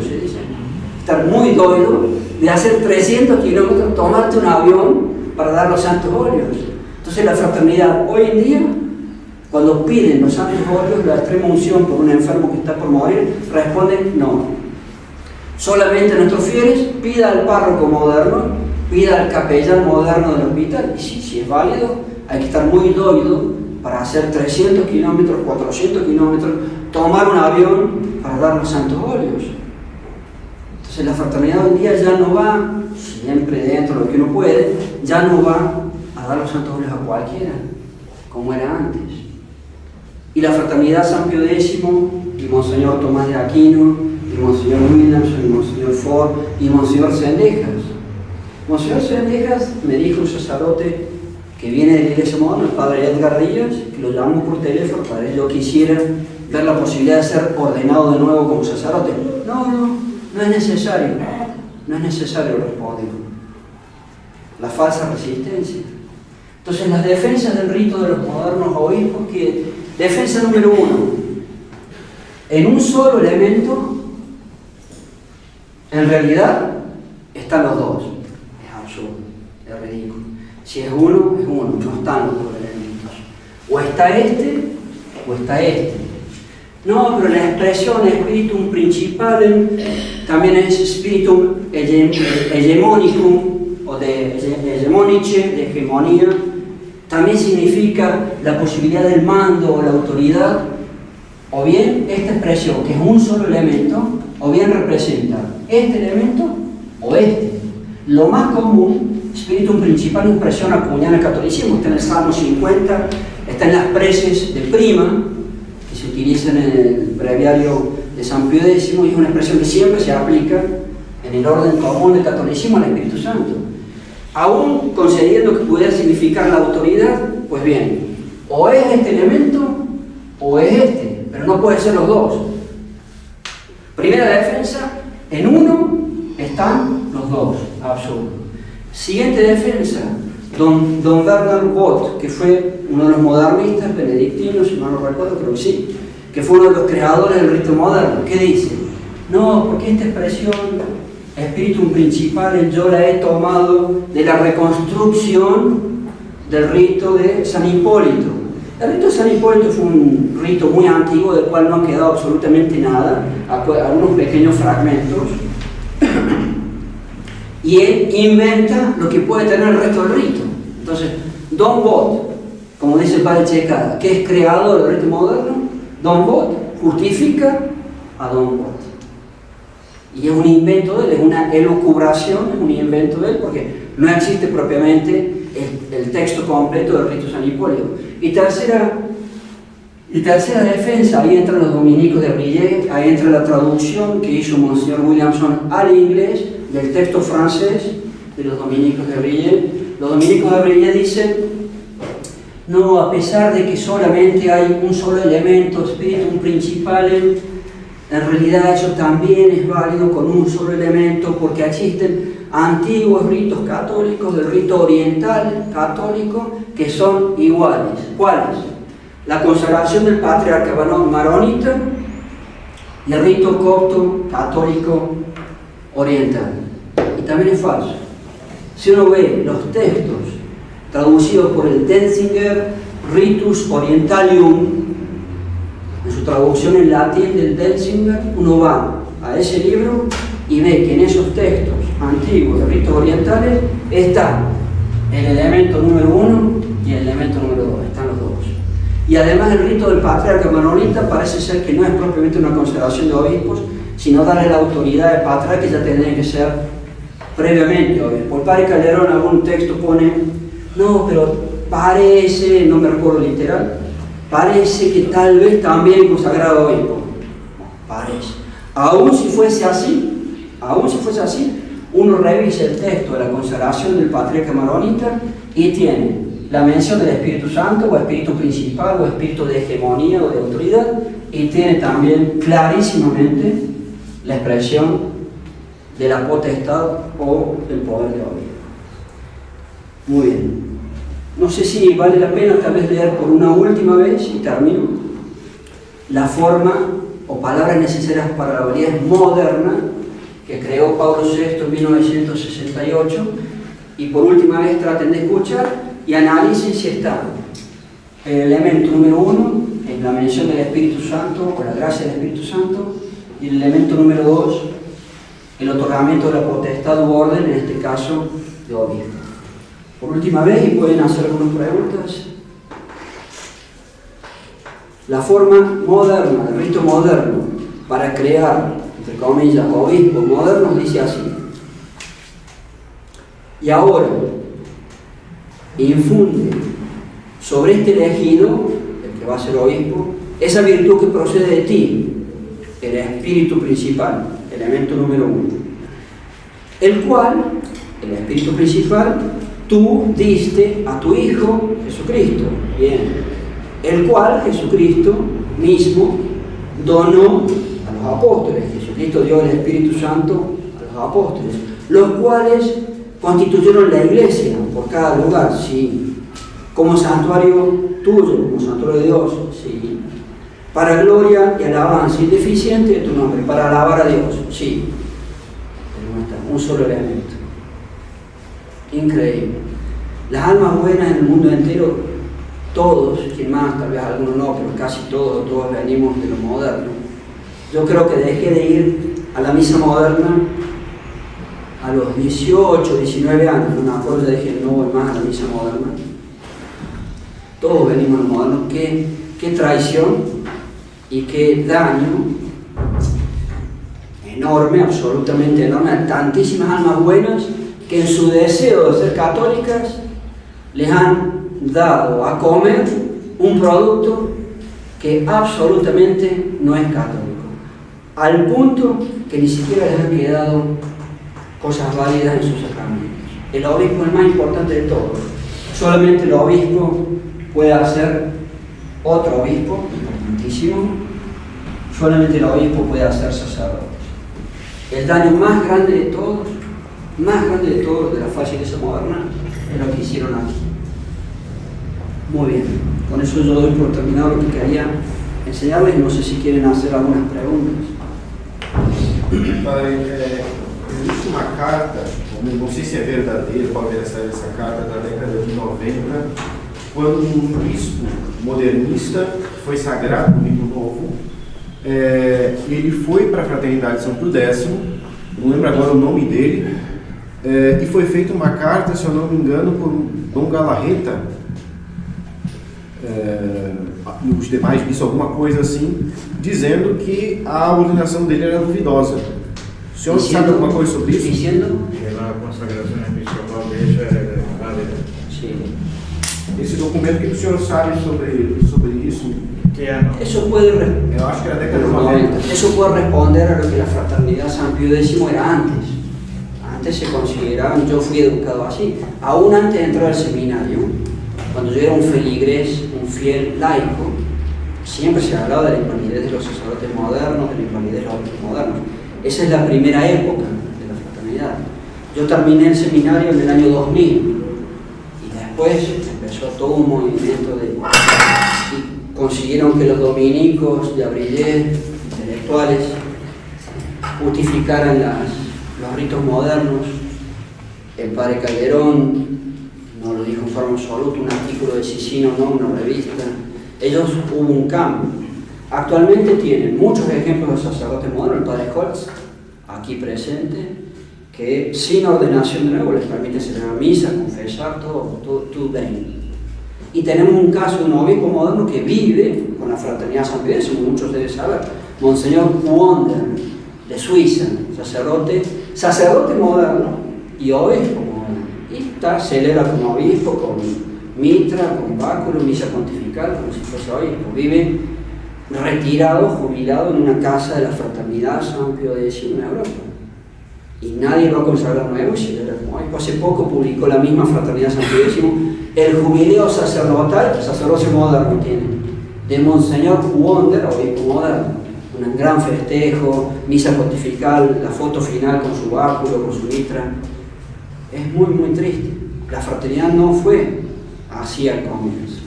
se dice, estar muy doido de hacer 300 kilómetros, tomarte un avión para dar los santos óleos. Entonces la fraternidad hoy en día, cuando piden los santos óleos, la extrema unción por un enfermo que está por morir, responden no. Solamente nuestros fieles pida al párroco moderno, pida al capellán moderno del hospital, y si es válido, hay que estar muy doido para hacer 300 kilómetros, 400 kilómetros, tomar un avión para dar los santos óleos. Entonces la fraternidad hoy en día ya no va, siempre dentro de lo que uno puede, ya no va a dar los santos óleos a cualquiera, como era antes. Y la fraternidad San Pío X, y Monseñor Tomás de Aquino, y Monseñor Williamson, y Monseñor Ford, y Monseñor Sendejas. Monseñor Sendejas me dijo un sacerdote que viene de la iglesia moderna, el padre Edgar Díaz, que lo llamó por teléfono para que yo quisiera ver la posibilidad de ser ordenado de nuevo como sacerdote. No es necesario, respondió. La falsa resistencia. Entonces las defensas del rito de los modernos obispos, que defensa número 1, en un solo elemento, en realidad están los dos. Es absurdo, es ridículo. Si es uno, no están los dos elementos. O está este, o está este. No, pero la expresión spiritum principalem también es spiritum hegemonicum, o de hegemonice, de hegemonía. También significa la posibilidad del mando o la autoridad. O bien esta expresión, que es un solo elemento, o bien representa este elemento o este. Lo más común, spiritum principal, expresión acuñada en el catolicismo, está en el Salmo 50, está en las preces de prima, que se utilizan en el breviario de San Pío X, y es una expresión que siempre se aplica en el orden común del catolicismo al Espíritu Santo. Aún concediendo que pudiera significar la autoridad, pues bien, o es este elemento o es este, pero no puede ser los dos. Primera defensa, en uno están los dos, absurdo. Siguiente defensa, don Bernard Bot, que fue uno de los modernistas benedictinos, si mal no recuerdo, creo que sí, que fue uno de los creadores del rito moderno. ¿Qué dice? No, porque esta expresión, espíritu principal, yo la he tomado de la reconstrucción del rito de San Hipólito. El rito de San Hipólito fue un rito muy antiguo del cual no ha quedado absolutamente nada, algunos pequeños fragmentos, y él inventa lo que puede tener el resto del rito. Entonces, Don Bot, como dice el padre Checada, que es creador del rito moderno, Don Bot justifica a Don Bot. Y es un invento de él, es una elucubración, es un invento de él, porque no existe propiamente el texto completo del rito San Hipólito. Y tercera defensa, ahí entran los dominicos de Brillet, ahí entra la traducción que hizo Monsignor Williamson al inglés del texto francés de los dominicos de Brillet. Los dominicos de Brillet dicen, no, a pesar de que solamente hay un solo elemento, spiritum principale, en realidad eso también es válido con un solo elemento, porque existen antiguos ritos católicos del rito oriental católico que son iguales. ¿Cuáles? La consagración del patriarca maronita y el rito copto católico oriental. Y también es falso. Si uno ve los textos traducidos por el Denzinger Ritus Orientalium, en su traducción en latín del Denzinger, uno va a ese libro y ve que en esos textos antiguos de ritos orientales está el elemento número 1 y el elemento número 2, están los dos. Y además el rito del patriarca maronita parece ser que no es propiamente una consagración de obispos, sino darle la autoridad de patriarca, que ya tendría que ser previamente obispo. El padre Calderón en algún texto pone, no, pero parece, no me recuerdo literal, parece que tal vez también consagrado obispo. No, parece. Aún si fuese así, uno revisa el texto de la consagración del patriarca maronita y tiene la mención del Espíritu Santo, o Espíritu principal, o Espíritu de hegemonía o de autoridad, y tiene también clarísimamente la expresión de la potestad o del poder de obispo. Muy bien. No sé si vale la pena tal vez leer por una última vez, y termino, la forma o palabras necesarias para la validez moderna que creó Pablo VI en 1968, y por última vez traten de escuchar y analicen si está el elemento número 1 en la mención del Espíritu Santo o la gracia del Espíritu Santo, y el elemento número 2 el otorgamiento de la potestad u orden, en este caso de obispo. Por última vez, y pueden hacer algunas preguntas, la forma moderna, el rito moderno para crear, entre comillas, obispos modernos dice así: y ahora infunde sobre este elegido, el que va a ser obispo, esa virtud que procede de ti, el espíritu principal, elemento número 1, el cual, el espíritu principal, tú diste a tu Hijo Jesucristo. Bien. El cual Jesucristo mismo donó a los apóstoles. Jesucristo dio el Espíritu Santo a los apóstoles, los cuales constituyeron la iglesia por cada lugar, sí, como santuario tuyo, como santuario de Dios, sí, para gloria y alabanza indeficiente de tu nombre, para alabar a Dios, sí. Pero no está, un solo elemento. Increíble. Las almas buenas en el mundo entero, todos, quien más, tal vez algunos no, pero casi todos venimos de lo moderno. Yo creo que dejé de ir a la misa moderna a los 18, 19 años, no me acuerdo, ya dije, no voy más a la misa moderna. Todos venimos a lo moderno. Qué traición y qué daño enorme, absolutamente enorme, a tantísimas almas buenas que en su deseo de ser católicas les han dado a comer un producto que absolutamente no es católico, al punto que ni siquiera les han quedado cosas válidas en sus sacramentos. El obispo es el más importante de todos. Solamente el obispo puede hacer otro obispo, importantísimo. Solamente el obispo puede hacer sacerdotes. El daño más grande de todos más grande de todo de la falla iglesia moderna es lo que hicieron aquí. Muy bien, con eso yo doy por terminado lo que quería enseñarles. No sé si quieren hacer algunas preguntas. Padre, existe uma carta, não sei se é verdadeira, pode ter saído essa carta da década de 90, quando um bispo modernista foi sagrado no Rio Novo, ele foi para a Fraternidade São Pio X, não lembro agora o nome dele, e foi feita uma carta, se eu não me engano, por Dom Galarreta, e os demais bispos, alguma coisa assim, dizendo que a ordenação dele era duvidosa. O senhor sabe alguma coisa sobre isso? Diciendo Que la consagración episcopal de ella es válida. sí. Esse documento, o que o senhor sabe sobre isso? ¿Qué año? Eso puede, Eu acho que era a década de 90. eso puede responder a lo que la fraternidad San Pío X era antes. Antes se consideraban, yo fui educado así, aún antes de entrar al seminario, cuando yo era un feligrés, un fiel laico, siempre se hablaba de la invalidez de los sacerdotes modernos, de la invalidez de los obispos modernos. Esa es la primera época de la fraternidad. Yo terminé el seminario en el año 2000 y después empezó todo un movimiento y consiguieron que los dominicos de Abrillé, intelectuales, justificaran los ritos modernos. El padre Calderón no lo dijo en forma absoluta, un artículo de Sicino, no una revista. Ellos hubo un cambio. Actualmente tienen muchos ejemplos de sacerdotes modernos, el padre Holtz, aquí presente, que sin ordenación de nuevo les permite celebrar misa, confesar, todo bien. Y tenemos un caso de un obispo moderno que vive con la fraternidad San Pío X, muchos deben saber, Monseñor Wonder, de Suiza, sacerdote moderno y obispo moderno. Y celebra como obispo, con mitra, con báculo, misa pontifical, como si fuese obispo. Vive retirado, jubilado en una casa de la fraternidad San Pío X en Europa. Y nadie lo ha consagrado nuevo y celebra como obispo. Hace poco publicó la misma fraternidad San Pío X el jubileo sacerdotal, sacerdocio moderno tiene, de Monseñor Wonder, obispo moderno. Un gran festejo, misa pontifical, la foto final con su báculo, con su mitra. Es muy, muy triste. La fraternidad no fue así al comienzo.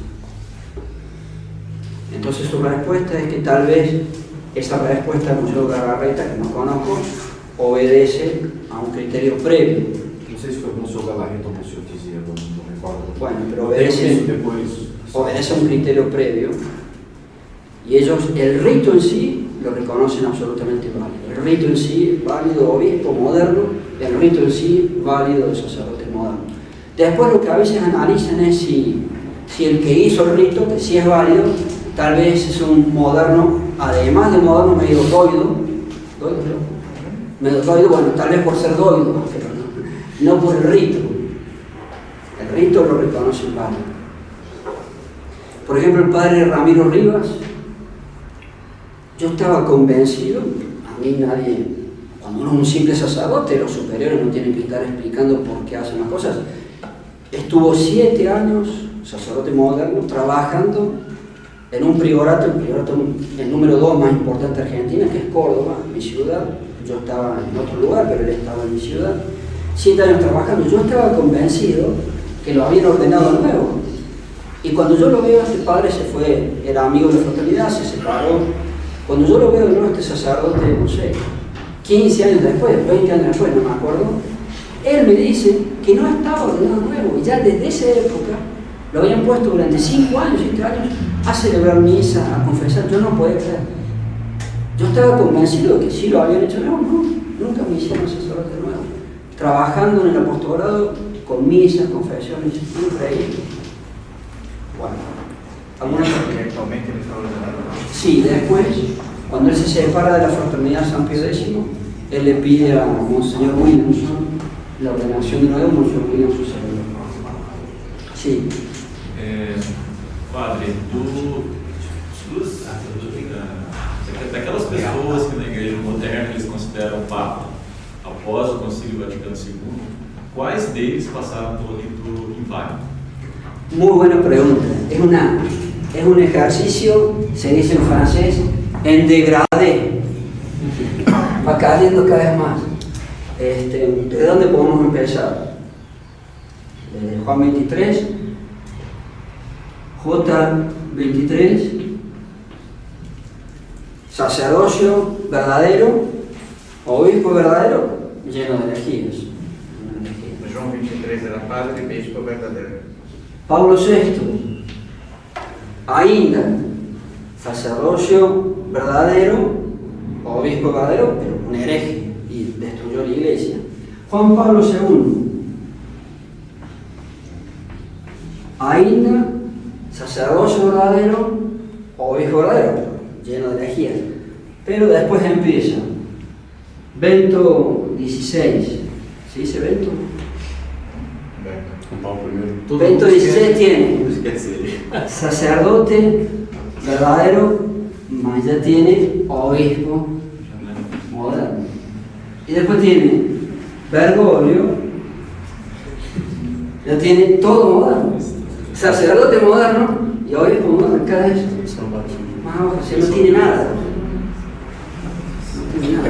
Entonces su respuesta es que tal vez esa respuesta de Monseñor Galarreta, que no conozco, obedece a un criterio previo. Não sei se foi o Monsenhor Galarreta ou o senhor dizia, não recordo. Bueno, pero obedece a un criterio previo. Y ellos, el rito en sí, lo reconocen absolutamente válido. El rito en sí, válido, obispo moderno, el rito en sí, válido de sacerdote moderno. Después lo que a veces analizan es si el que hizo el rito, que sí es válido, tal vez es un moderno, además de moderno, medio doido, bueno, tal vez por ser doido, pero no por el rito. El rito lo reconocen válido. Por ejemplo, el padre Ramiro Rivas, yo estaba convencido, a mí nadie, cuando uno es un simple sacerdote, los superiores no tienen que estar explicando por qué hacen las cosas. Estuvo 7 años, sacerdote moderno, trabajando en un priorato, el número 2 más importante de Argentina, que es Córdoba, mi ciudad. Yo estaba en otro lugar, pero él estaba en mi ciudad. 7 años trabajando, yo estaba convencido que lo habían ordenado de nuevo. Y cuando yo lo veo, este padre se fue, era amigo de la fraternidad, se separó. Cuando yo lo veo de nuevo, este sacerdote, no sé, 15 años después, 20 años después, no me acuerdo, él me dice que no estaba ordenado nuevo, y ya desde esa época lo habían puesto durante 5 años, 7 años, a celebrar misa, a confesar. Yo no podía creer. Yo estaba convencido de que sí lo habían hecho nuevo, no, nunca me hicieron sacerdote nuevo. Trabajando en el apostolado, con misas, confesiones, increíble. Bueno, ¿alguna Directamente le está ordenando. Sí, después, cuando él se separa de la fraternidad San Pío X, él le pide a Monseñor Williamson la ordenación de nuevo, Monseñor Williamson se lo dio. Sí. Padre, daquelas pessoas que na igreja moderna eles consideram Papa, após o Concílio Vaticano II, quais deles passaram pelo rito inválido? Muy buena pregunta. Es un ejercicio, se dice en francés, en degradé. Va cayendo cada vez más. ¿De dónde podemos empezar? Desde Juan 23, J 23, sacerdocio verdadero, obispo verdadero, lleno de energías. João 23 era padre e bispo verdadeiro. Pablo VI, ainda, sacerdocio verdadero, obispo verdadero, pero un hereje y destruyó la iglesia. Juan Pablo II, ainda, sacerdocio verdadero, obispo verdadero, lleno de herejías. Pero después empieza Bento XVI, ¿se dice Bento? Bento XVI tiene sacerdote verdadero, mas ya tiene obispo moderno. Y después tiene Bergoglio, ya tiene todo moderno. Sacerdote moderno y obispo moderno, cada vez más abajo, o sea, no tiene nada. No tiene nada.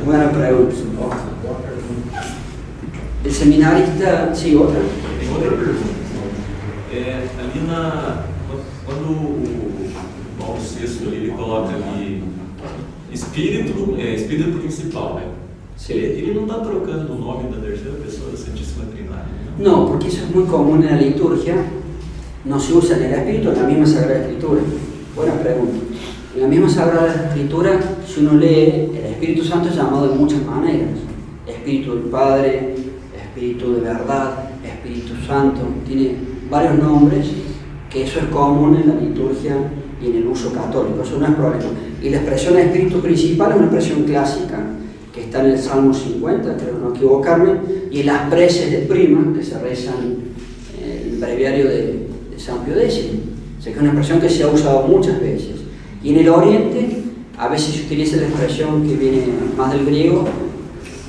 Buena pregunta. El seminarista, sí, otra. Tem outra pergunta. Quando o Paulo VI ele coloca ali espírito principal, né? Ele não está trocando o nome da terceira pessoa da Santíssima Trindade. No, porque eso es muy común en la liturgia. No se usa en el Espíritu, en la misma Sagrada Escritura. Buena pregunta. En la misma Sagrada Escritura, si uno lee, el Espíritu Santo es llamado de muchas maneras. Espíritu del Padre, Espíritu de verdad, Espíritu Santo. Tiene varios nombres, que eso es común en la liturgia y en el uso católico. Eso no es problema. Y la expresión Espíritu principal es una expresión clásica, que está en el Salmo 50, creo no equivocarme, y en las preces de prima que se rezan en el breviario de San Pío X. O sea que es una expresión que se ha usado muchas veces. Y en el Oriente a veces se utiliza la expresión que viene más del griego,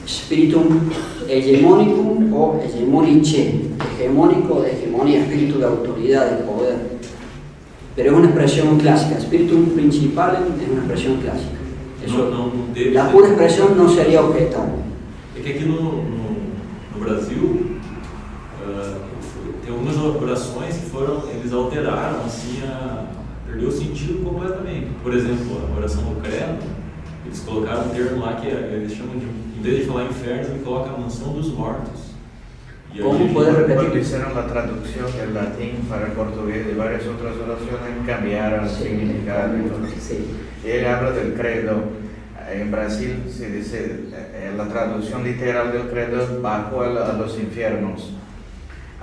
spiritum hegemonicum o hegemonice, hegemónico de hegemonía, espíritu de autoridad, de poder. Pero es una expresión clásica, spiritum principalem es una expresión clásica. Eso, la pura expresión no sería objetable. É que aqui no Brasil tem algumas orações que eles alteraram, assim, perdeu o sentido completamente. Por exemplo, a oração do credo, eles colocaram um termo lá que eles chamam de, em vez de falar inferno, eles colocam a mansão dos mortos. ¿Cómo puede repetir? Cuando hicieron la traducción del latín para el portugués de varias otras oraciones, cambiaron el significado. Sí. Él habla del credo. En Brasil se dice, la traducción literal del credo es bajo a los infiernos.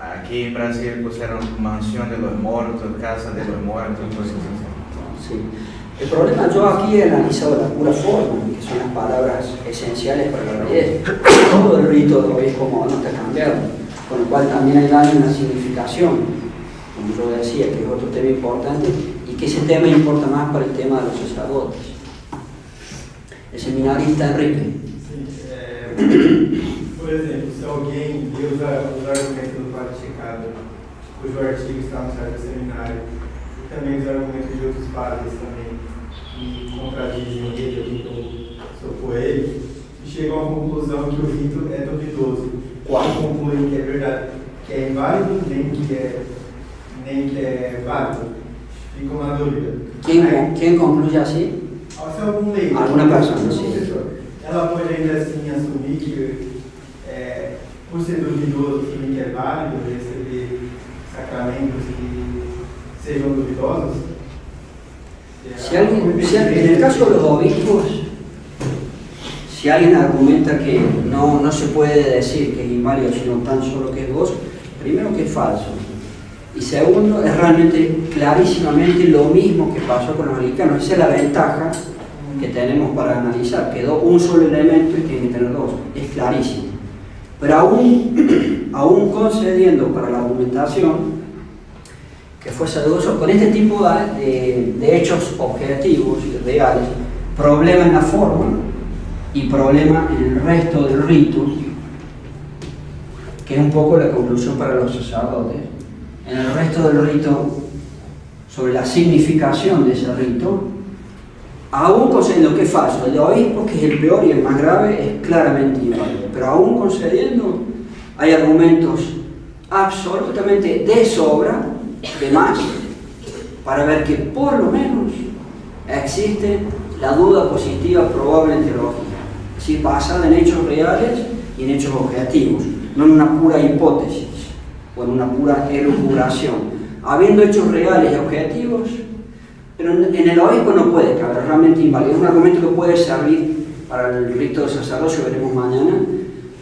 Aquí en Brasil pusieron mansión de los muertos, casa de los muertos, cosas así. Sí. El problema, yo aquí he analizado la pura forma, que son las palabras esenciales para la validez. Todo el rito de obispo moderno está cambiado, con lo cual también hay una significación, como yo decía, que es otro tema importante, y que ese tema importa más para el tema de los sacerdotes. El seminarista Enrique. Por exemplo, se alguém usa os argumentos do Padre Checado, cujo artigo está no site do seminário, e também os argumentos de outros padres também, que contradizem ele, ou sopor ele, e chegam à conclusão que o rito é duvidoso. Quando concluem que é verdade, que é inválido, nem que é válido, ficam na dúvida. Quem concluye assim? Se algum leigo, alguma pessoa, sim. Ela pode ainda assim assumir que, por ser duvidoso, que é válido receber sacramentos que sejam duvidosos? En el caso de los obispos, si alguien argumenta que no se puede decir que es inválido, sino tan solo que es gozo, primero que es falso. Y segundo, es realmente clarísimamente lo mismo que pasó con los anglicanos. Esa es la ventaja que tenemos para analizar. Quedó un solo elemento y tiene que tener dos. Es clarísimo. Pero aún concediendo para la argumentación que fuese dudoso, con este tipo de hechos objetivos y reales, problema en la forma y problema en el resto del rito, que es un poco la conclusión para los sacerdotes. En el resto del rito, sobre la significación de ese rito, Aún concediendo que es falso, el de obispo, que es el peor y el más grave, es claramente inválido. Pero aún concediendo, hay argumentos absolutamente de sobra, de más, para ver que por lo menos existe la duda positiva probable en teología, es decir, basada en hechos reales y en hechos objetivos, no en una pura hipótesis o en una pura elucubración. Habiendo hechos reales y objetivos, pero en el obispo no puede caber, realmente inválido. Es un argumento que puede servir para el rito del sacerdocio, veremos mañana.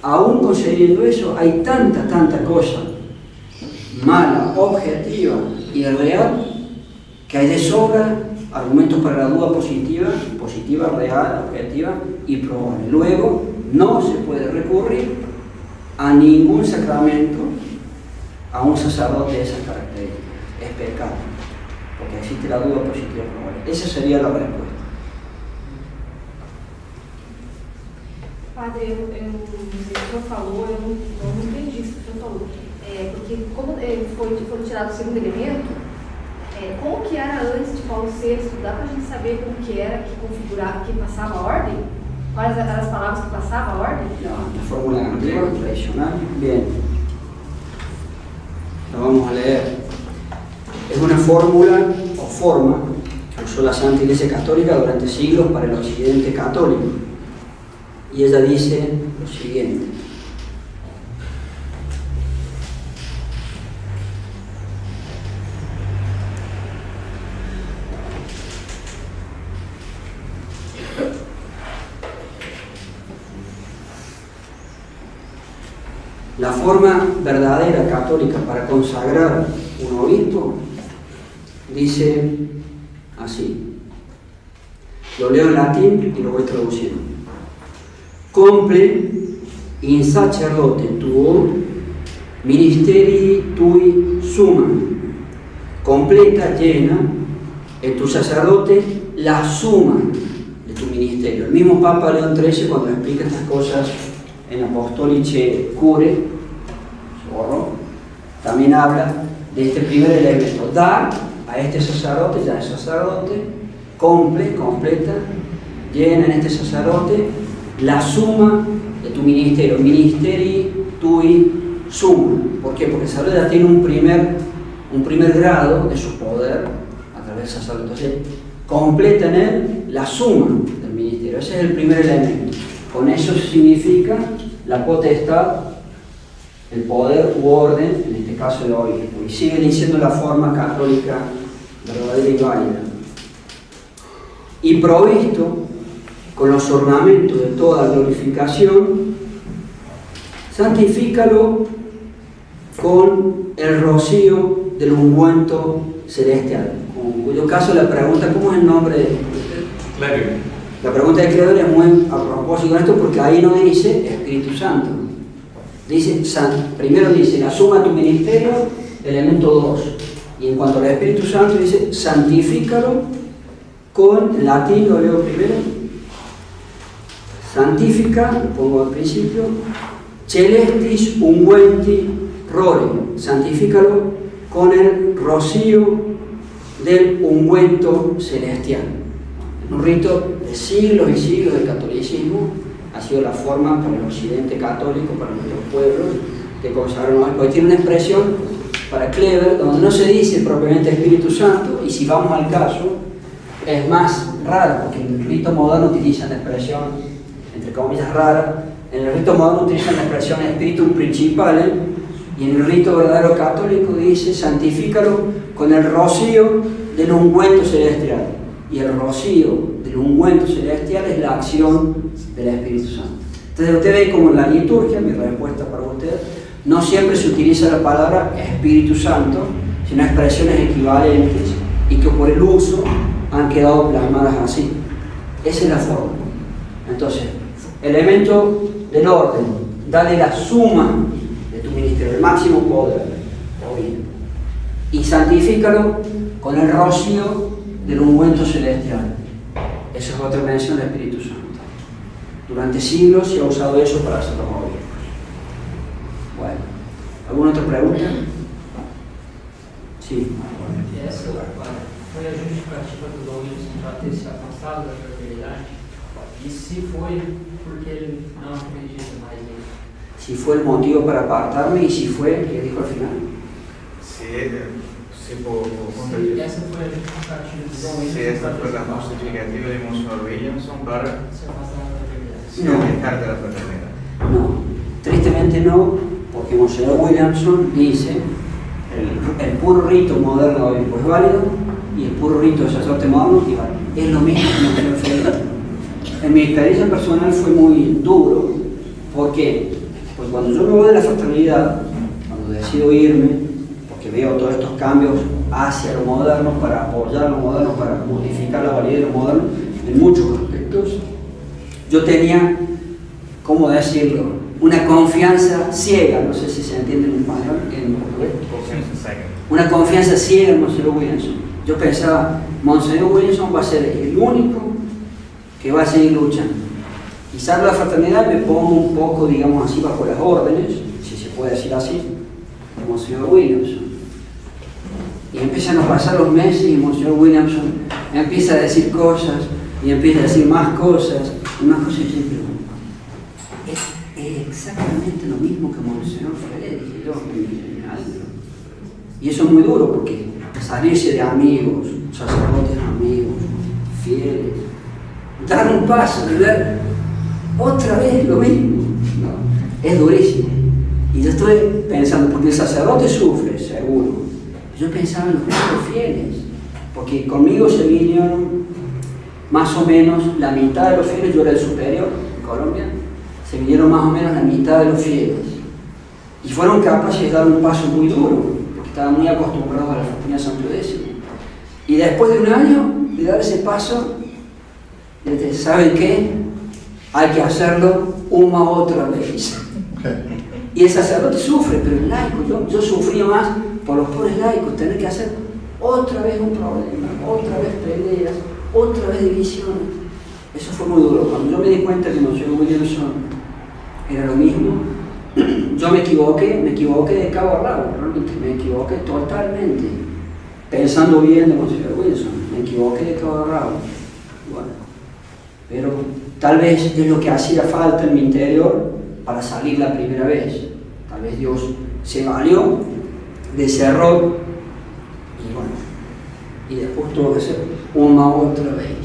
Aún concediendo eso, hay tanta cosa mala, objetiva y real, que hay de sobra argumentos para la duda positiva, real, objetiva y probable. Luego, no se puede recurrir a ningún sacramento, a un sacerdote de esas características. Es pecado, porque existe la duda positiva y probable. Esa sería la respuesta. Padre, o senhor falou, eu não entendi isso que o senhor falou. Porque como foram tirados o segundo elemento, como que era antes de Paulo VI? Dá para a gente saber como que era, que configurava, que passava a ordem? Quais eram as palavras que passavam a ordem? La fórmula antigua, tradicional. Bien. Lo vamos a leer. Es una fórmula o forma que usó la Santa Iglesia Católica durante siglos para el occidente católico. Y ella dice lo siguiente. La forma verdadera católica para consagrar un obispo dice así. Lo leo en latín y lo voy traduciendo. Comple in sacerdote tuo ministeri tui summa. Completa, llena en tu sacerdote la suma de tu ministerio. El mismo Papa León XIII, cuando explica estas cosas en Apostolice Cure, también habla de este primer elemento: dar a este sacerdote, ya es sacerdote, completa, llena en este sacerdote la suma de tu ministerio, ministeri tui summa. ¿Por qué? Porque el sacerdote ya tiene un primer grado de su poder a través del sacerdote. Entonces, completa en él la suma del ministerio. Ese es el primer elemento. Con eso significa la potestad, el poder u orden, en este caso el obispo. Y sigue diciendo la forma católica verdadera y válida. Y provisto con los ornamentos de toda glorificación, santifícalo con el rocío del ungüento celestial. En cuyo caso la pregunta, ¿cómo es el nombre de Clérigo. La pregunta del creador es muy a propósito de esto, porque ahí no dice Espíritu Santo. Dice, primero dice la suma de tu ministerio, elemento 2. Y en cuanto al Espíritu Santo dice, santifícalo con, en latín lo leo primero, santifica, lo pongo al principio, celestis unguenti rore, santifícalo con el rocío del ungüento celestial. Un rito de siglos y siglos del catolicismo, ha sido la forma para el occidente católico, para nuestros pueblos, de consagrar un obispo. Tiene una expresión para Kleber, donde no se dice propiamente Espíritu Santo, y si vamos al caso, es más raro, porque en el rito moderno utilizan la expresión, entre comillas, rara. En el rito moderno utilizan la expresión Espíritu Principale, y en el rito verdadero católico dice, santifícalo con el rocío del ungüento celestial. Y el rocío del ungüento celestial es la acción del Espíritu Santo. Entonces usted ve como en la liturgia, mi respuesta para usted, no siempre se utiliza la palabra Espíritu Santo, sino expresiones equivalentes y que por el uso han quedado plasmadas así. Esa es la forma. Entonces, elemento del orden, dale la suma de tu ministerio, el máximo poder, y santifícalo con el rocío del ungüento celestial. Esa es otra mención del Espíritu Santo. Durante siglos se ha usado eso para hacer los obispos. Bueno, ¿alguna otra pregunta? Sí. foi a justificativa do Dom Wilson para ter se afastado da fraternidade? E se foi porque ele não acredita mais nisso? Si fue el motivo para apartarme y si fue, ¿qué dijo al final? Si Se essa foi a justificativa do Dom Wilson si esta para fue ter la se afastado justificativa de Monseñor Williamson para se afastar da fraternidade. se No. alejar de la fraternidad. No, tristemente no, porque Monseñor Williamson dice el puro rito moderno hoy es válido y el puro rito de sacerdote moderno es válido. Es lo mismo que Monseñor Felipe. En mi experiencia personal fue muy duro, porque pues cuando yo me voy de la fraternidad, cuando decido irme, porque veo todos estos cambios hacia lo moderno, para apoyar lo moderno, para modificar la validez de lo moderno, en muchos aspectos, yo tenía, ¿cómo decirlo?, una confianza ciega, no sé si se entiende en español, en portugués, una confianza ciega en Monseñor Williamson. Yo pensaba, Monseñor Williamson va a ser el único que va a seguir luchando. Y salgo de la fraternidad, me pongo un poco, digamos así, bajo las órdenes, si se puede decir así, de Monseñor Williamson. Y empiezan a pasar los meses y Monseñor Williamson empieza a decir cosas, y empieza a decir más cosas, y más cosas, y yo digo, es exactamente lo mismo que Monseñor Félix, dije yo, y eso es muy duro, porque salirse de amigos, sacerdotes amigos, fieles, dar un paso, de ver otra vez lo mismo, ¿no? Es durísimo. Y yo estoy pensando, porque el sacerdote sufre, seguro. Yo pensaba en los mismos fieles, porque conmigo se vinieron más o menos la mitad de los fieles, yo era el superior en Colombia, se vinieron más o menos la mitad de los fieles. Y fueron capaces de dar un paso muy duro, porque estaban muy acostumbrados a la fraternidad San Pío X. Y después de un año de dar ese paso, ¿saben qué? Hay que hacerlo una otra vez. Y el sacerdote sufre, pero el laico, yo sufría más por los pobres laicos, tener que hacer otra vez un problema, otra vez peleas, otra vez divisiones. Eso fue muy duro. Cuando yo me di cuenta que Monseñor Williamson era lo mismo, yo me equivoqué de cabo a rabo, realmente me equivoqué totalmente. Pensando bien de Monseñor Williamson, me equivoqué de cabo a rabo. Bueno, pero tal vez es lo que hacía falta en mi interior para salir la primera vez. Tal vez Dios se valió de ese error y bueno, y después tuvo que ser una otra vez.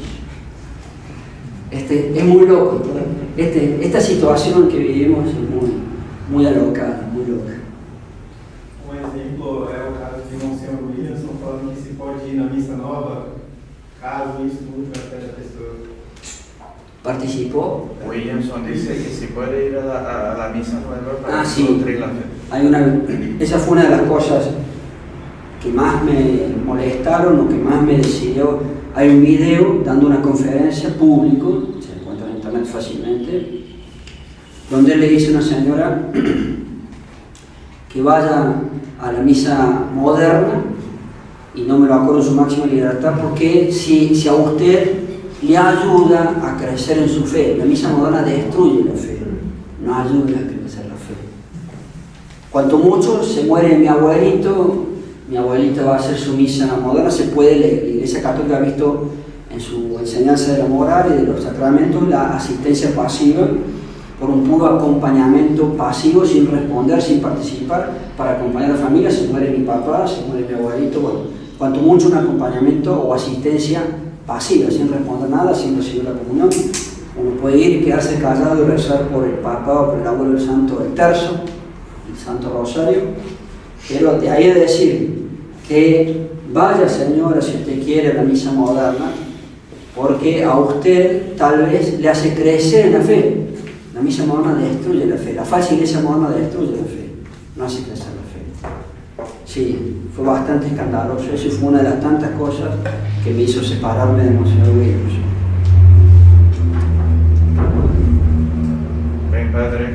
Es muy loco, ¿no? Esta situación que vivimos es muy alocada, muy loca. Exemplo é o caso de Monsenhor Williamson falando que se pode ir na missa nova caso isso mude a fé da pessoa. Participó. Williamson dice que se puede ir a la misa nueva para sí. nutrir la fe. Esa fue una de las cosas que más me molestaron o que más me decidió. Hay un video dando una conferencia público, se encuentra en internet fácilmente, donde él le dice a una señora que vaya a la misa moderna, y no me lo acuerdo en su máxima libertad, porque si a usted le ayuda a crecer en su fe, la misa moderna destruye la fe, no ayuda a crecer la fe. Cuanto mucho se muere mi abuelita va a hacer su misa moderna, se puede leer. La Iglesia Católica ha visto en su enseñanza de la moral y de los sacramentos la asistencia pasiva por un puro acompañamiento pasivo, sin responder, sin participar, para acompañar a la familia. Se muere mi papá, se muere mi abuelito, bueno, cuanto mucho un acompañamiento o asistencia pasiva, sin responder nada, sin recibir la comunión. Uno puede ir y quedarse callado y rezar por el papá o por el abuelo del santo del terzo, el Santo Rosario, pero de ahí a decir que vaya, señora, si usted quiere, a la misa moderna, porque a usted tal vez le hace crecer en la fe. La misa moderna destruye la fe, la falsa iglesia moderna destruye la fe, no hace crecer la fe. Sí, fue bastante escandaloso, eso fue una de las tantas cosas que me hizo separarme de Monseñor Williamson. Bem, Padre,